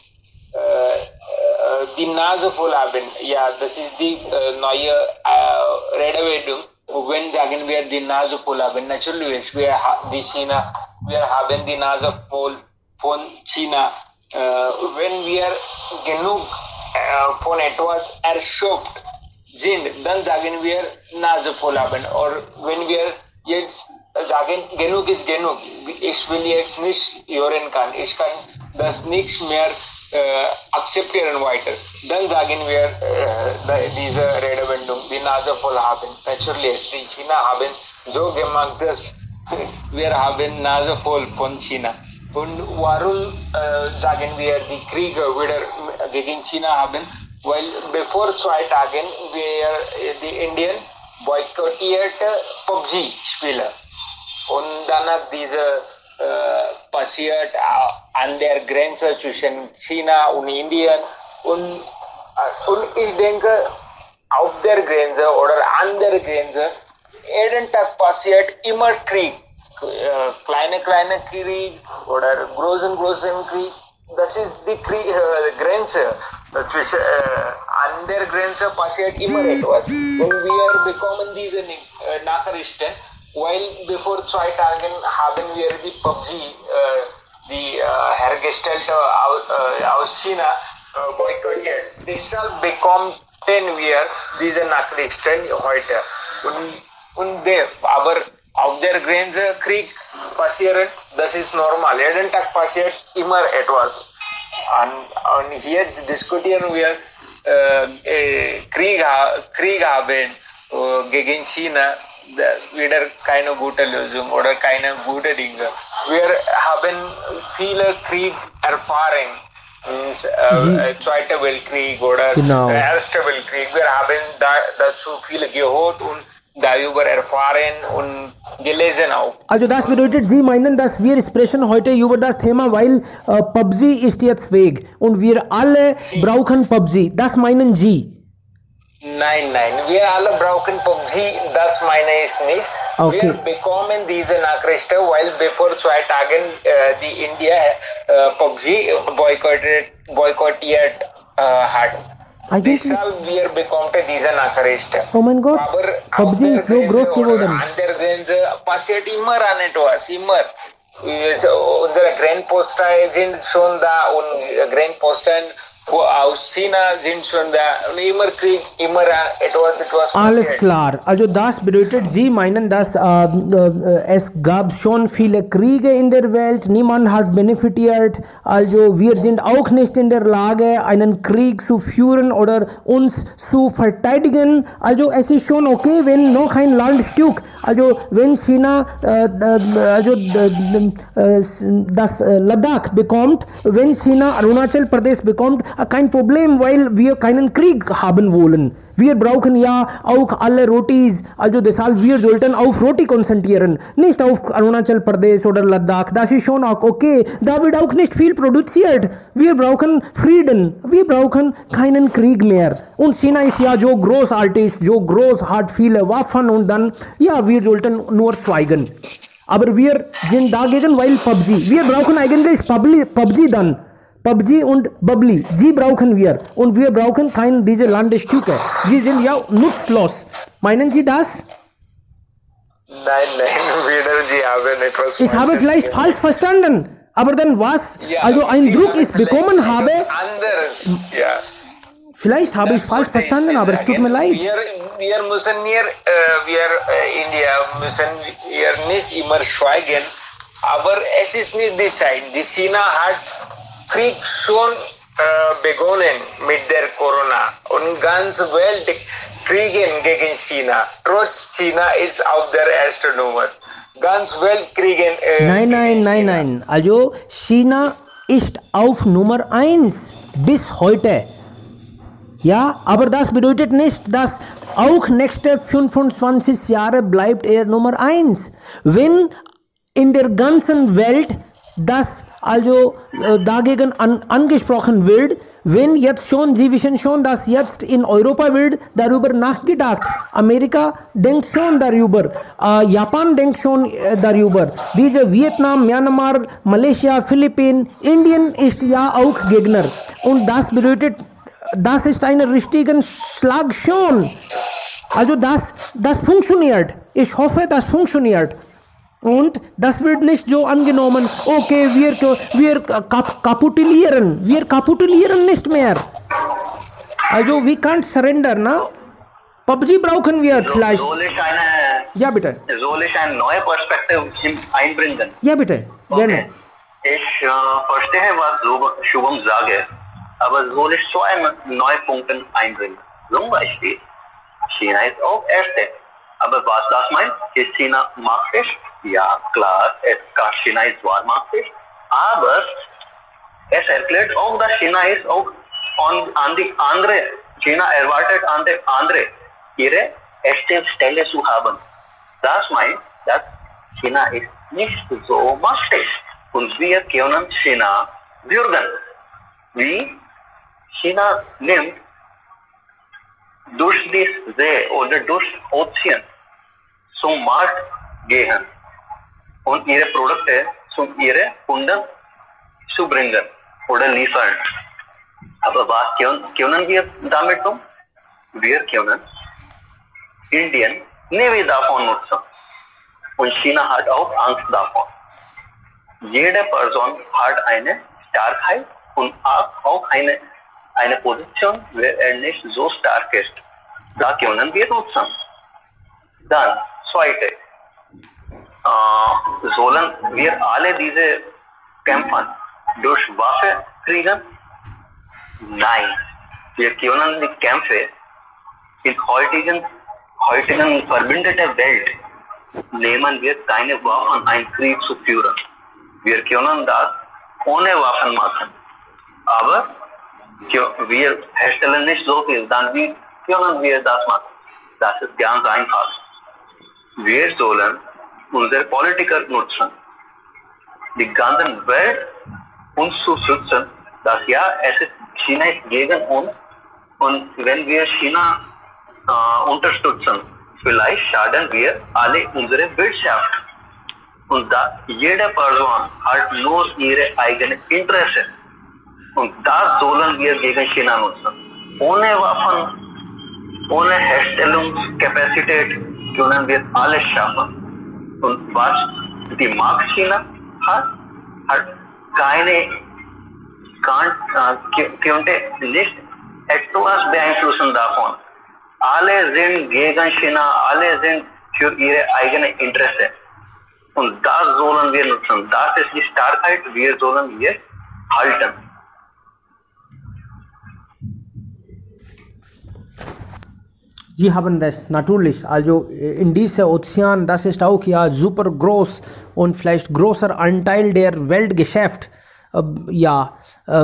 Speaker 3: die Nase voll haben. Ja, das ist die neue Redewendung. Wenn sagen wir die Nase voll haben, natürlich wir haben die Nase voll von China. Wenn wir genug von etwas erschöpft sind, dann sagen wir Nase voll haben. Oder wenn wir jetzt sagen, genug ist genug, ich will jetzt nicht hören kann, ich kann das nicht mehr akzeptieren weiter, dann sagen wir diese Redewendung, die Nase voll haben. Natürlich, die China haben so gemacht, dass wir haben Nase voll von China. Und warum sagen wir die Kriege wieder gegen China haben? Weil bevor 2 Tagen die Indien boykottiert PUBG-Spiele. Und danach diese passiert an der Grenze zwischen China und Indien. Und ich denke, auf der Grenze oder an der Grenze, jeden Tag passiert immer Krieg. Kleine Krieg oder großen Krieg. Das ist die Grenze. An der Grenze passiert immer etwas. Und wir bekommen diese Nachrichten, weil bevor 2 Tagen haben wir die PUBG, die hergestellte aus China, boykottiert. Deshalb bekommen wir diese Nachrichten heute. Aber auf der Grenze Krieg passiert, das ist normal. Jeden Tag passiert immer etwas. Und jetzt diskutieren wir Krieg haben gegen China, wieder keine gute Lösung oder keine gute Dinge. Wir haben viele Krieg erfahren. Zweiter Weltkrieg oder Erster Weltkrieg. Wir haben dazu viele gehört und darüber erfahren und gelesen auch.
Speaker 1: Also das bedeutet, Sie meinen, dass wir sprechen heute über das Thema, weil PUBG ist jetzt weg und wir alle brauchen PUBG. Das meinen Sie?
Speaker 3: Nein, wir alle brauchen PUBG, das meine ich nicht.
Speaker 1: Okay.
Speaker 3: Wir bekommen diese Nachrichten, weil bevor 2 Tagen die India PUBG boykottiert hat. Deshalb wir bekommen diese Nachrichten.
Speaker 1: Oh mein Gott, PUBG ist so groß geworden.
Speaker 3: An der Grenze passiert immer an etwas, immer.
Speaker 7: unsere Grenzposten sind schon da und Grenzposten aus China sind schon da und immer Krieg, immer etwas
Speaker 1: Alles
Speaker 7: passiert.
Speaker 1: klar. Also das bedeutet, Sie meinen, dass es gab schon viele Kriege in der Welt, niemand hat benefitiert. Also wir sind auch nicht in der Lage, einen Krieg zu führen oder uns zu verteidigen. Also es ist schon okay, wenn noch ein Landstück, also wenn China das Ladakh bekommt, wenn China Arunachal Pradesh bekommt, kein Problem, weil wir keinen Krieg haben wollen. Wir brauchen ja auch alle Rotis, also deshalb wir sollten auf Roti konzentrieren, nicht auf Arunachal Pradesh oder Ladakh. Das ist schon auch okay. Da wird auch nicht viel produziert. Wir brauchen Frieden. Wir brauchen keinen Krieg mehr. Und China ist ja so großartig, so groß, hat viele Waffen und dann, ja, wir sollten nur schweigen. Aber wir sind dagegen, weil PUBG. Wir brauchen eigentlich PUBG dann. PUBG und Bubbly, die brauchen wir. Und wir brauchen keine diese Landstücke. Sie sind ja nutzlos. Meinen Sie das?
Speaker 7: Nein, wieder Sie haben etwas
Speaker 1: Ich habe vielleicht falsch verstanden. Aber dann was?
Speaker 7: Ja,
Speaker 1: Also ein
Speaker 7: Sie
Speaker 1: Druck
Speaker 7: haben
Speaker 1: ist bekommen
Speaker 7: vielleicht
Speaker 1: habe.
Speaker 7: Anderes. Ja.
Speaker 1: Vielleicht habe ich falsch verstanden, aber es tut mir leid.
Speaker 7: Wir müssen hier, India müssen hier nicht immer schweigen, aber es ist nicht die Zeit. Die China hat Krieg schon begonnen mit der Corona und ganz Welt kriegen gegen China. Trotz China ist auf der ersten Nummer. Ganz Welt kriegen.
Speaker 1: Nein. Also China ist auf Nummer 1 bis heute. Ja, aber das bedeutet nicht, dass auch nächste 25 Jahre bleibt er Nummer 1. Wenn in der ganzen Welt das also dagegen angesprochen wird, wenn jetzt schon, Sie wissen schon, dass jetzt in Europa wird darüber nachgedacht. Amerika denkt schon darüber, Japan denkt schon darüber. Diese Vietnam, Myanmar, Malaysia, Philippinen, Indien ist ja auch Gegner. Und das bedeutet, das ist ein richtiger Schlag schon. Also das funktioniert. Ich hoffe, das funktioniert. Und das wird nicht so angenommen, okay, wir kapitulieren. Wir kapitulieren nicht mehr. Also we can't surrender, na? PUBG brauchen wir vielleicht. Ja, bitte.
Speaker 2: Soll ich eine neue Perspektive einbringen?
Speaker 1: Ja, bitte. Gerne.
Speaker 2: Okay. Ich verstehe, was Shubham sage, aber soll ich zwei neue Punkte einbringen? Zum Beispiel, China ist auch Erste. Aber was das meint, ist China marktisch? Ja, klar, China ist zwar marktisch, aber es erklärt auch, dass China ist auch an die andere, China erwartet an der andere, ihre erste Stelle zu haben. Das meint, dass China ist nicht so marktisch und wir können China würgen. Wie China nimmt durch die See oder durch Ozean zum Markt gehen und ihre Produkte zu ihren Kunden zu bringen oder liefern. Aber was können wir damit tun? Wir können Indien nicht davon nutzen. Und China hat auch Angst davon. Jede Person hat eine Starkheit und auch eine Position, wo er nicht so stark ist. Da können wir nutzen. Dann, zweite, sollen wir alle diese Kämpfe durch Waffe kriegen? Nein, wir können die Kämpfe in heutigen verbündeten Welt nehmen wir keine Waffen, einen Krieg zu führen. Wir können das ohne Waffen machen. Aber wir herstellen nicht so viel, dann wie können wir das machen? Das ist ganz einfach. Wir sollen unsere Politiker nutzen, die ganze Welt uns zu schützen, dass ja, China ist gegen uns und wenn wir China unterstützen, vielleicht schaden wir alle unsere Wirtschaft. Und jede Person hat nur ihre eigenen Interessen. Und das sollen wir gegen China nutzen. Ohne Waffen, ohne Herstellungskapazität können wir alles schaffen. Und was die Macht China hat keine könnte nicht etwas beeinflussen davon. Alle sind gegen China, alle sind für ihre eigene Interesse. Und das sollen wir nutzen. Das ist die Starkheit, wir sollen hier halten.
Speaker 1: Sie haben recht, natürlich. Also in diesem Ozean, das ist auch ja super groß und vielleicht größer Anteil der Weltgeschäft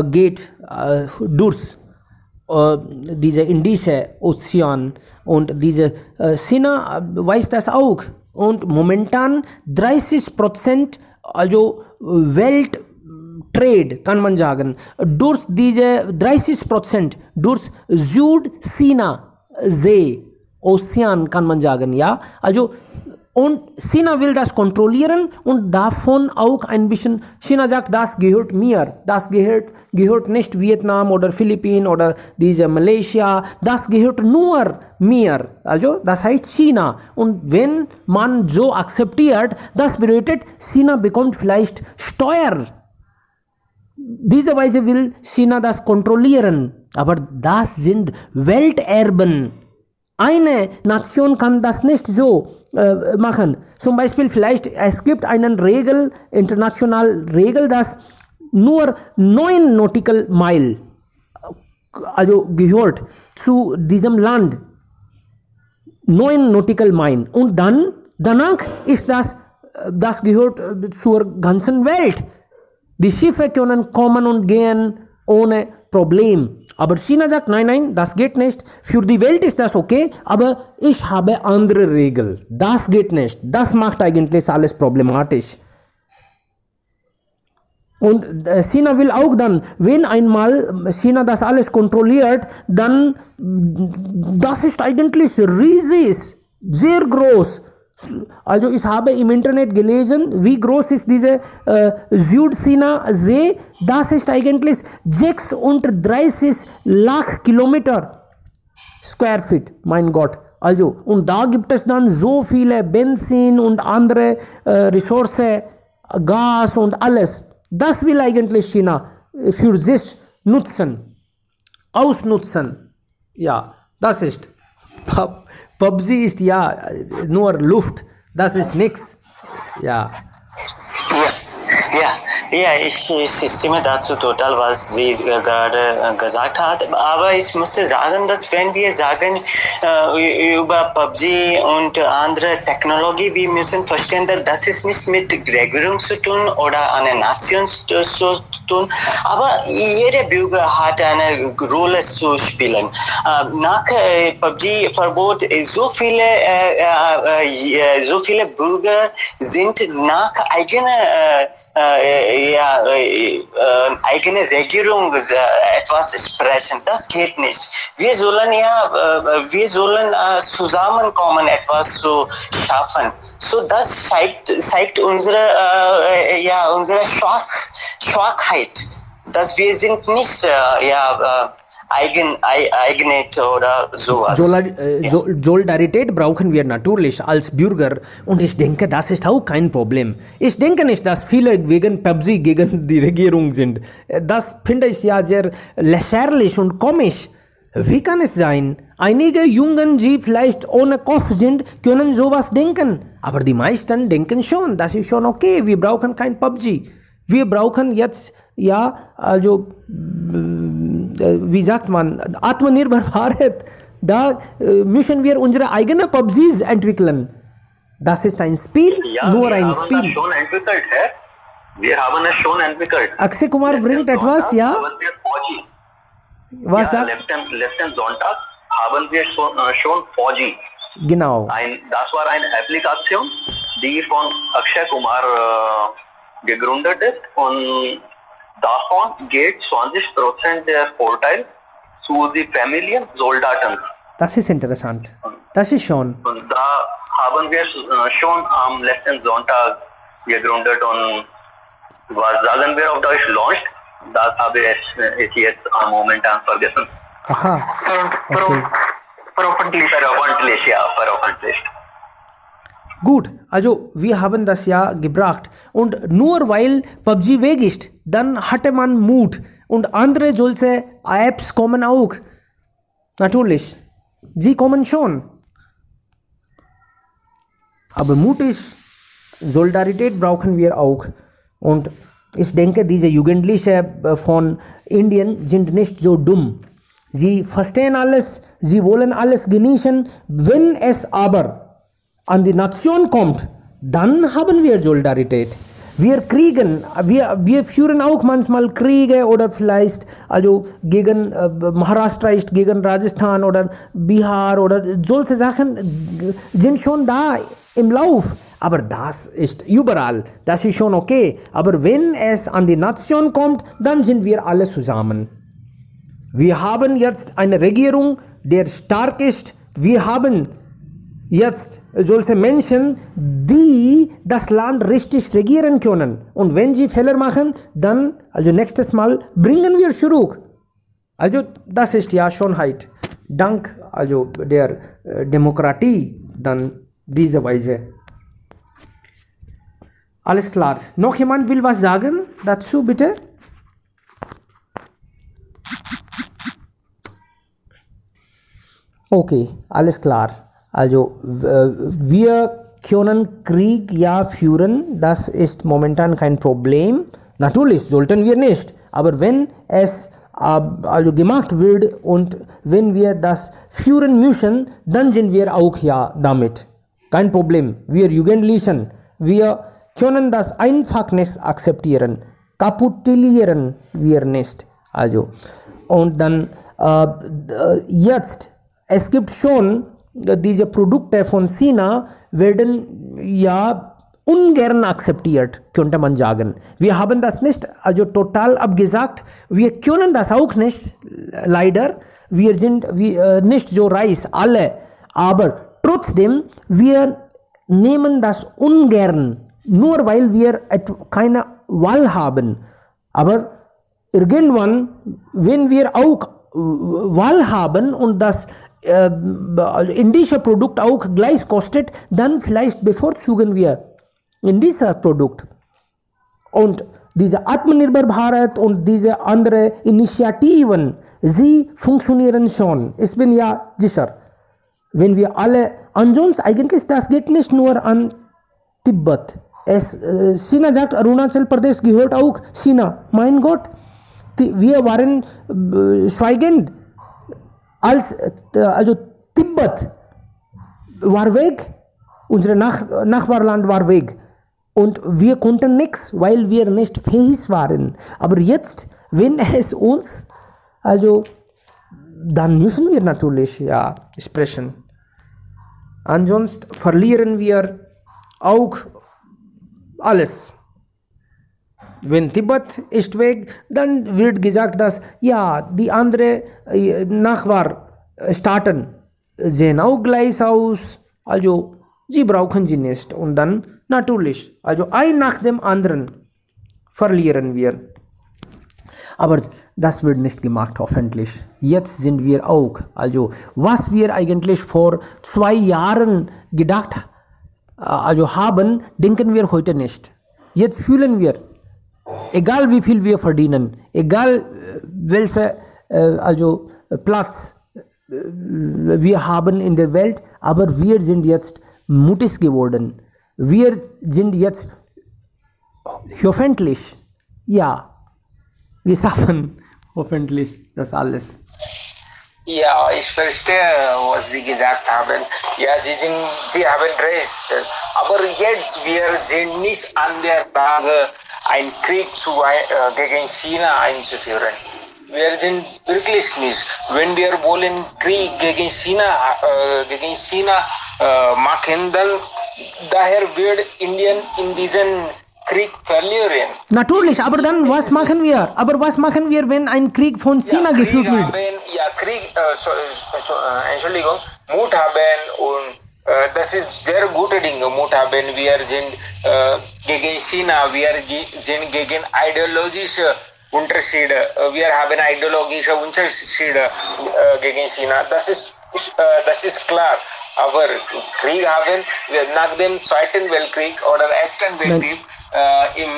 Speaker 1: geht durch diese Indische Ozean und diese China weiß das auch und momentan 30% also Welttrade kann man sagen durch diese 30% durch Süd-China-See Ozean kann man sagen, ja, also und China will das kontrollieren und davon auch ein bisschen, China sagt, das gehört mir, das gehört nicht Vietnam oder Philippinen oder diese Malaysia, das gehört nur mir, also das heißt China. Und wenn man so akzeptiert, das bedeutet, China bekommt vielleicht Steuer. Diese Weise will China das kontrollieren, aber das sind Welterben. Eine Nation kann das nicht so machen. Zum Beispiel vielleicht, es gibt eine Regel, internationale Regel, dass nur 9 Nautical Mile also gehört zu diesem Land. 9 Nautical Mile. Und dann, danach ist das gehört zur ganzen Welt. Die Schiffe können kommen und gehen ohne Problem. Aber China sagt, nein, das geht nicht. Für die Welt ist das okay, aber ich habe andere Regeln. Das geht nicht. Das macht eigentlich alles problematisch. Und China will auch dann, wenn einmal China das alles kontrolliert, dann, das ist eigentlich riesig, sehr groß. Also ich habe im Internet gelesen, wie groß ist diese Südchina-See. Das ist eigentlich 36 Lakh Kilometer Square Feet, mein Gott. Also, und da gibt es dann so viele Benzin und andere Ressourcen, Gas und alles. Das will eigentlich China für sich nutzen, ausnutzen. Ja, das ist. PUBG ist ja nur Luft, das ist nichts. Ja.
Speaker 6: Ja, ich stimme dazu total, was Sie gerade gesagt hat. Aber ich musste sagen, dass wenn wir sagen über PUBG und andere Technologie, wir müssen verstehen, dass das ist nicht mit Regierung zu tun oder einer Nation zu tun. Aber jeder Bürger hat eine Rolle zu spielen. Nach PUBG-Verbot so viele Bürger sind nach eigene Regierung etwas sprechen. Das geht nicht. Wir sollen zusammenkommen, etwas zu schaffen. So das zeigt unsere Schwachheit, dass wir sind nicht Eigenheit oder sowas.
Speaker 1: Solidarität brauchen wir natürlich als Bürger und ich denke, das ist auch kein Problem. Ich denke nicht, dass viele wegen PUBG gegen die Regierung sind. Das finde ich ja sehr lächerlich und komisch. Wie kann es sein? Einige Jungen, die vielleicht ohne Kopf sind, können sowas denken. Aber die meisten denken schon, das ist schon okay, wir brauchen kein PUBG. Wir brauchen jetzt, wie sagt man, Atmanirbhar Bharat, da müssen wir unsere eigenen PUBGs entwickeln. Das ist ein Spiel, nur ein Spiel.
Speaker 2: Wir haben es schon entwickelt.
Speaker 1: Akshay Kumar bringt etwas, ja? Was sagt?
Speaker 2: Letzten Sonntag haben wir schon 4G.
Speaker 1: Genau.
Speaker 2: Das war eine Applikation, die von Akshay Kumar gegründet ist und davon geht 20% der Vorteil zu den Familiensoldaten.
Speaker 1: Das ist interessant. Das ist schon.
Speaker 2: Und da haben wir schon am letzten Sonntag gegründet und was sagen wir auf Deutsch, launched? Das habe ich jetzt momentan vergessen.
Speaker 1: Aha.
Speaker 4: Veröffentlicht.
Speaker 2: Veröffentlicht.
Speaker 1: Gut, also wir haben das ja gebracht. Und nur weil PUBG weg ist, dann hatte man Mut. Und andere solche Apps kommen auch. Natürlich, sie kommen schon. Aber Mut ist, Solidarität brauchen wir auch. Und ich denke, diese Jugendlichen von Indien sind nicht so dumm. Sie verstehen alles, sie wollen alles genießen. Wenn es aber an die Nation kommt, dann haben wir Solidarität. Wir kriegen, wir führen auch manchmal Kriege oder vielleicht also gegen Maharashtra ist gegen Rajasthan oder Bihar oder solche Sachen sind schon da im Lauf. Aber das ist überall, das ist schon okay. Aber wenn es an die Nation kommt, dann sind wir alle zusammen. Wir haben jetzt eine Regierung, die stark ist. Wir haben jetzt solche Menschen, die das Land richtig regieren können. Und wenn sie Fehler machen, dann, also nächstes Mal, bringen wir zurück. Also das ist ja Schönheit. Dank also der Demokratie, dann diese Weise. Alles klar. Noch jemand will was sagen dazu, bitte? Okay, alles klar. Also wir können Krieg ja führen, das ist momentan kein Problem. Natürlich sollten wir nicht, aber wenn es also gemacht wird und wenn wir das führen müssen, dann sind wir auch ja damit. Kein Problem. Wir Jugendlichen, wir können das einfach nicht akzeptieren. Kapitulieren wir nicht. Also und dann jetzt, es gibt schon diese Produkte von China werden ja ungern akzeptiert, könnte man sagen. Wir haben das nicht also total abgesagt. Wir können das auch nicht, leider. Wir sind nicht so reich, alle. Aber trotzdem, wir nehmen das ungern, nur weil wir keine Wahl haben. Aber irgendwann, wenn wir auch Wahl haben und das indische Produkt auch gleich kostet, dann vielleicht bevorzugen wir in dieser Produkt. Und diese Atmanirbhar Bharat und diese andere Initiativen, sie funktionieren schon. Ich bin ja sicher. Wenn wir alle, ansonsten eigentlich, das geht nicht nur an Tibet. China sagt, Arunachal Pradesh gehört auch China. Mein Gott, wir waren schweigend. Also Tibet war weg, unser Nachbarland war weg und wir konnten nichts, weil wir nicht fähig waren. Aber jetzt, wenn es uns, also dann müssen wir natürlich ja sprechen. Ansonsten verlieren wir auch alles. Wenn Tibet ist weg, dann wird gesagt, dass ja, die anderen Nachbarstaaten sehen auch gleich aus, also sie brauchen sie nicht. Und dann natürlich, also ein nach dem anderen verlieren wir. Aber das wird nicht gemacht, hoffentlich. Jetzt sind wir auch, also was wir eigentlich vor 2 Jahren gedacht also haben, denken wir heute nicht. Jetzt fühlen wir, egal wie viel wir verdienen, egal welcher also Platz wir haben in der Welt, aber wir sind jetzt mutig geworden. Wir sind jetzt hoffentlich, ja, wir schaffen hoffentlich das alles.
Speaker 7: Ja, ich verstehe, was Sie gesagt haben. Ja, Sie haben recht. Aber jetzt, wir sind nicht an der Lage, einen Krieg gegen China einzuführen. Wir sind wirklich nicht. Wenn wir wollen Krieg gegen China machen, dann daher wird Indien in diesen Krieg verlieren.
Speaker 1: Natürlich, aber dann was machen wir? Aber was machen wir, wenn ein Krieg von China geführt wird?
Speaker 7: Entschuldigung, Mut haben und das ist sehr gute Dinge. Mut haben, wir sind gegen China, wir sind gegen ideologische Unterschiede. Wir haben ideologische Unterschiede gegen China. Das ist klar. aber Krieg haben, nach dem Zweiten Weltkrieg oder Ersten Weltkrieg im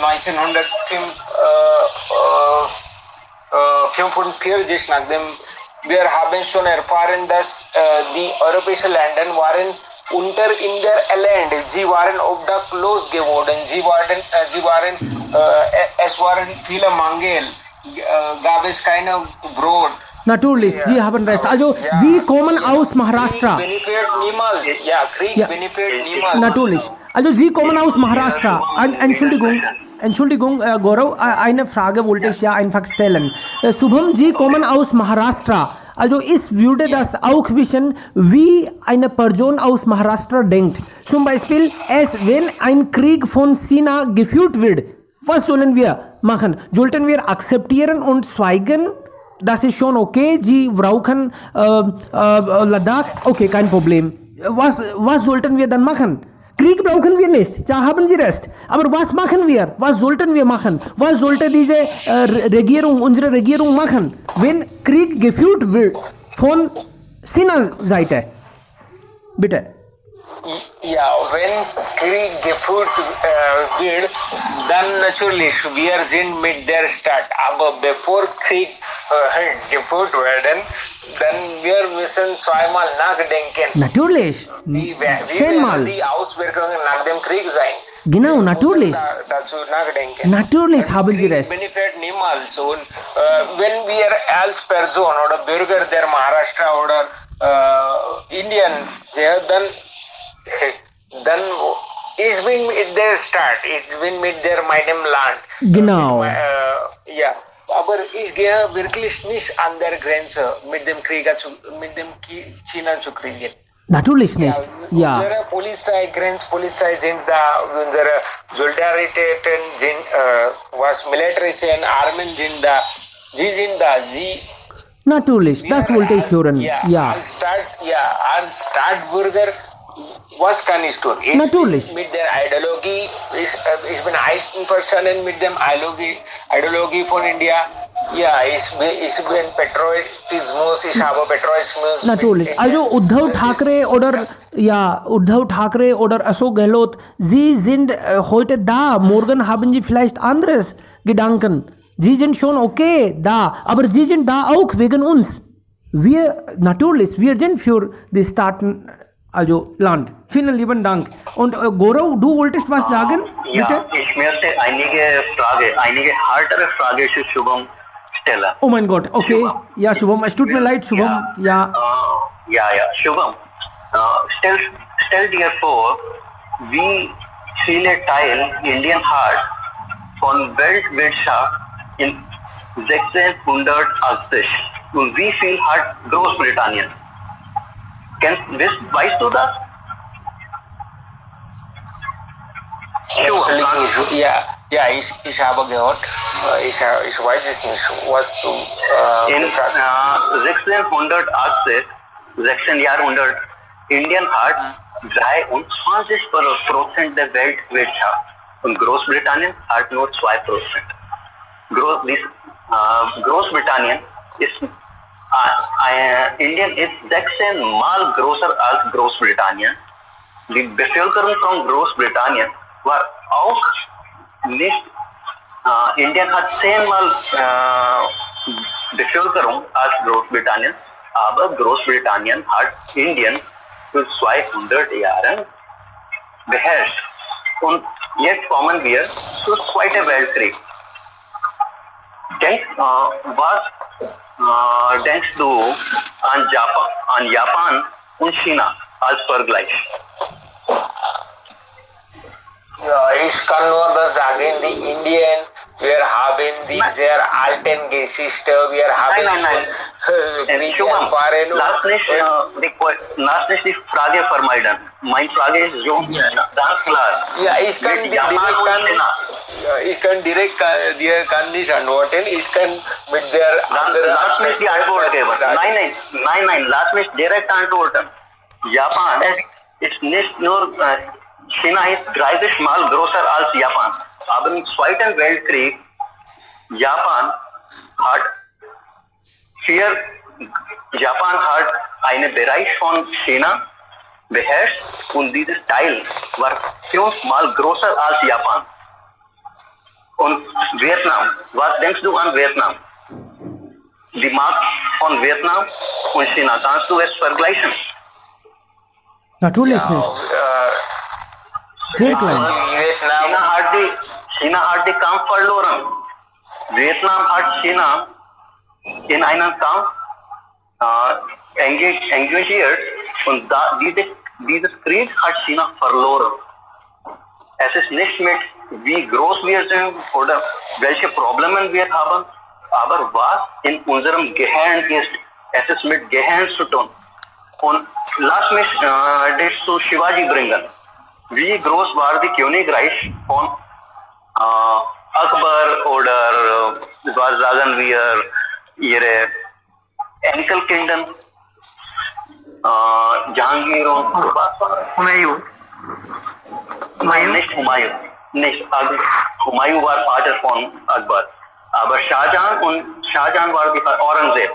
Speaker 7: 1945 nachdem wir haben schon erfahren, dass die europäischen Länder waren unter in der Elend, sie waren obdachlos geworden, es waren viele Mangel, gab es keine Brot.
Speaker 1: Natürlich, Sie haben recht. Also, Sie kommen aus Maharashtra.
Speaker 7: Krieg benefit niemals. Ja, Krieg benefit niemals.
Speaker 1: Natürlich. Also, Sie kommen aus Maharashtra. Entschuldigung, Gaurav, eine Frage wollte ich ja einfach stellen. Shubham, Sie kommen aus Maharashtra. Also, ich würde das auch wissen, wie eine Person aus Maharashtra denkt. Zum Beispiel, wenn ein Krieg von China geführt wird, was sollen wir machen? Sollten wir akzeptieren und schweigen? Das ist schon okay, Sie brauchen Ladakh, okay, kein Problem. Was sollten wir dann machen? Krieg brauchen wir nicht, da haben Sie recht. Aber was machen wir? Was sollten wir machen? Was sollte diese unsere Regierung machen, wenn Krieg geführt wird von China-Seite? Bitte.
Speaker 7: Ja, wenn Krieg geführt wird, dann natürlich, wir sind mit der Stadt. Aber bevor Krieg geführt werden, dann wir müssen zweimal nachdenken.
Speaker 1: Natürlich.
Speaker 7: Wie werden die Auswirkungen nach dem Krieg sein?
Speaker 1: Genau, natürlich.
Speaker 7: Dazu nachdenken.
Speaker 1: Natürlich haben Sie recht.
Speaker 7: Benefit niemals. Und wenn wir als Person oder Bürger der Maharashtra oder Indien sehen, dann ich bin mit der Stadt, ich bin mit meinem Land.
Speaker 1: Genau.
Speaker 7: Ja, aber ich gehe wirklich nicht an der Grenze mit dem China zu kriegen.
Speaker 1: Natürlich nicht. Ja.
Speaker 7: Unsere Grenzpolizei sind da, unsere Soldaten sind, was militärischen Armen sind da. Sie sind da,
Speaker 1: Natürlich, das wollte ich hören. Ja.
Speaker 7: Als Staatsbürger, was kann ich tun?
Speaker 1: Natürlich.
Speaker 7: Mit der Ideologie, ich bin einverstanden mit der Ideologie von India. Ja, ich bin Patriotismus, ich habe Patriotismus.
Speaker 1: Natürlich. Also Uddhav Thackeray oder Ashok Gehlot, Sie sind heute da. Morgen haben Sie vielleicht anderes Gedanken. Sie sind schon okay da, aber Sie sind da auch wegen uns. Wir sind für die Staaten, also Land. Vielen lieben Dank. Und Gaurav, du wolltest was sagen?
Speaker 2: Ja,
Speaker 1: bitte?
Speaker 2: Ich möchte einige härtere Fragen zu Shubham stellen.
Speaker 1: Oh mein Gott, okay.
Speaker 2: Shubham.
Speaker 1: Ja, Shubham, es tut mir leid, Shubham. Ja.
Speaker 2: Shubham, stell dir vor, wie viele Teile Indian hat von Weltwirtschaft in 1680 und wie viel hat Großbritannien? Weißt du das?
Speaker 7: Ja, ich habe gehört. Ich weiß es nicht, was du
Speaker 2: in 1680, 16. Jahrhundert, Indien hat 23% der Weltwirtschaft und Großbritannien hat nur 2%. Großbritannien ist Indien ist 16 Mal größer als Großbritannien. Die Bevölkerung von Großbritannien war auch nicht. Indien hat 10 Mal Bevölkerung als Großbritannien, aber Großbritannien hat Indien für 200 Jahre beherrscht. Und jetzt kommen wir zum Zweiten Weltkrieg. Was denkst du an Japan und China als Vergleich?
Speaker 7: Ja, ich kann nur das sagen, die Indien, wir haben die sehr alten Geschichte, wir haben
Speaker 2: lass nicht die Frage vermeiden. Meine Frage ist so ganz klar.
Speaker 7: Ja, ich kann direkt dir nicht antworten. Ich kann mit der
Speaker 2: lass mich die Antwort geben. Nein, lass mich direkt antworten. Japan ist nicht nur China ist 30 Mal größer als Japan. Aber im Zweiten Weltkrieg Japan hat einen Bereich von China beherrscht und dieses Teil war 5-mal größer als Japan. Und Vietnam, was denkst du an Vietnam? Die Macht von Vietnam und China, kannst du es vergleichen?
Speaker 1: Natürlich nicht. Sehr klein.
Speaker 2: China hat die Kampf verloren. Vietnam hat China in einen Kampf engagiert und dieses Krieg hat China verloren. Es ist nicht mit wie groß wir sind oder welche Probleme wir haben, aber was in unserem Gehirn ist, es ist mit Gehirn zu tun. Und lass mich das zu Shivaji bringen. Wie groß war die Königreich von Akbar oder was sagen wir, ihre Enkelkinder, Jahangir und
Speaker 4: Humayun.
Speaker 2: Nicht Humayun. Nicht Humayun war Vater von Akbar. Aber Shahjahan war die Aurangzeb.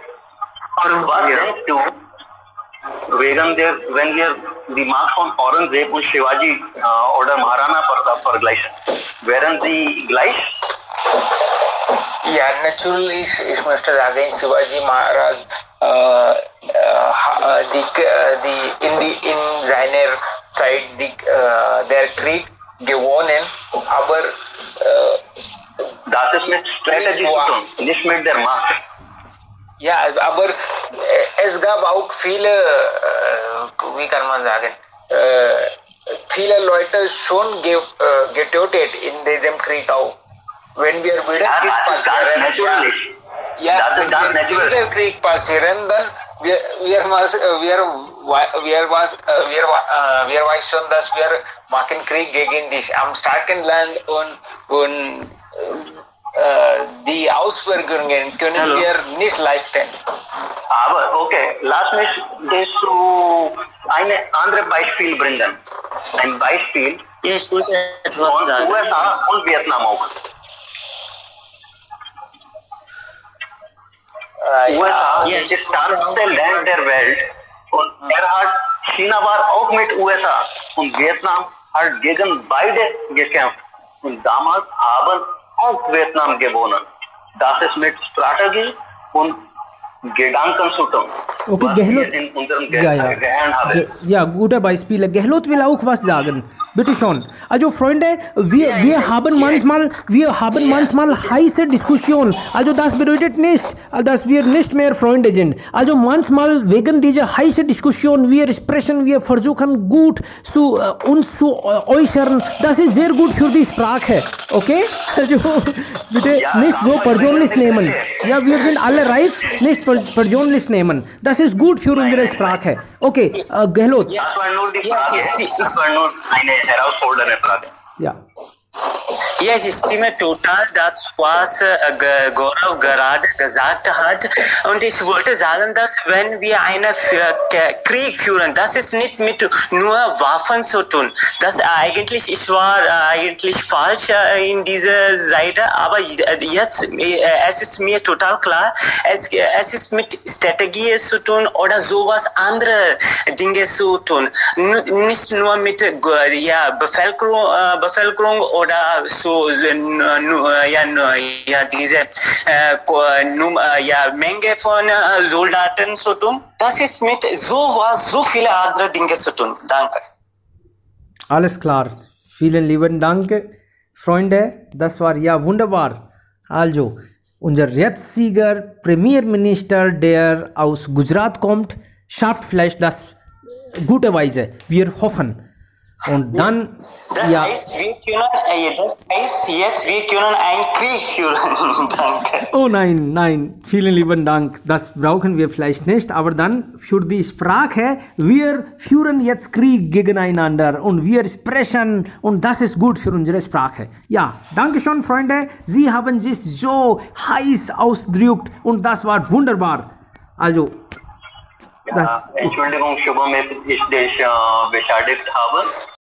Speaker 2: Was denkst du, wenn wir die Macht von Aurangzeb und Shivaji oder Maharana Pratap vergleichen, wären sie gleich?
Speaker 7: Ja, natürlich, ich möchte sagen, Shivaji Maharaj in seiner Zeit der Krieg gewonnen, aber
Speaker 2: das ist mit Strategie zu tun, nicht mit der Macht.
Speaker 7: Ja, aber es gab auch viele, wie kann man sagen, viele Leute schon getötet in diesem Krieg auch. Wenn wir wieder Krieg passieren, wenn wir Krieg passieren, dann wir weiß schon, dass wir machen Krieg gegen dich am starken Land und die Auswirkungen können wir nicht leisten.
Speaker 2: Aber okay, lass mich das zu einem anderen Beispiel bringen. Ein Beispiel von USA und Vietnam auch. USA ist das stärkste Land der Welt und China war auch mit USA und Vietnam hat gegen beide gekämpft und damals haben auch Vietnam gewonnen. Das ist mit Strategie und Gedanken zu tun.
Speaker 1: Okay, Gehlot.
Speaker 2: In unserem Gehirn haben.
Speaker 1: Ja, guter Beispiel. Gehlot will auch was sagen. Bitte schon. Also Freunde, wir haben manchmal heiße Diskussionen. Also das bedeutet nicht, dass wir nicht mehr Freunde sind. Also manchmal wegen dieser heißen Diskussion, wir sprechen, wir versuchen gut uns zu äußern. Das ist sehr gut für die Sprache. Okay? Also bitte nicht so persönlich nehmen. Ja, wir sind alle reif, nicht persönlich nehmen. Das ist gut für unsere Sprache. Okay, Gehlot.
Speaker 2: Das war nur die Frage. Das war nur eine herausfordernde Frage.
Speaker 1: Ja.
Speaker 6: Ja, ich stimme total das, was Gaurav gerade gesagt hat. Und ich wollte sagen, dass wenn wir einen Krieg führen, das ist nicht mit nur Waffen zu tun. Das eigentlich, ich war eigentlich falsch in dieser Seite, aber jetzt, es ist mir total klar, es ist mit Strategie zu tun oder sowas andere Dinge zu tun. Nicht nur mit Bevölkerung oder so diese Menge von Soldaten zu tun. Das ist mit so viele andere Dinge zu tun. Danke.
Speaker 1: Alles klar. Vielen lieben Dank, Freunde. Das war ja wunderbar. Also, unser jetziger Premierminister, der aus Gujarat kommt, schafft vielleicht das gute Weise. Wir hoffen. Und dann,
Speaker 6: das heißt, wir können einen Krieg führen. Danke.
Speaker 1: Oh nein, vielen lieben Dank. Das brauchen wir vielleicht nicht, aber dann für die Sprache, wir führen jetzt Krieg gegeneinander und wir sprechen und das ist gut für unsere Sprache. Ja, danke schön, Freunde. Sie haben sich so heiß ausgedrückt und das war wunderbar. Also,
Speaker 2: Entschuldigung, Shubham, ich dich beschädigt habe.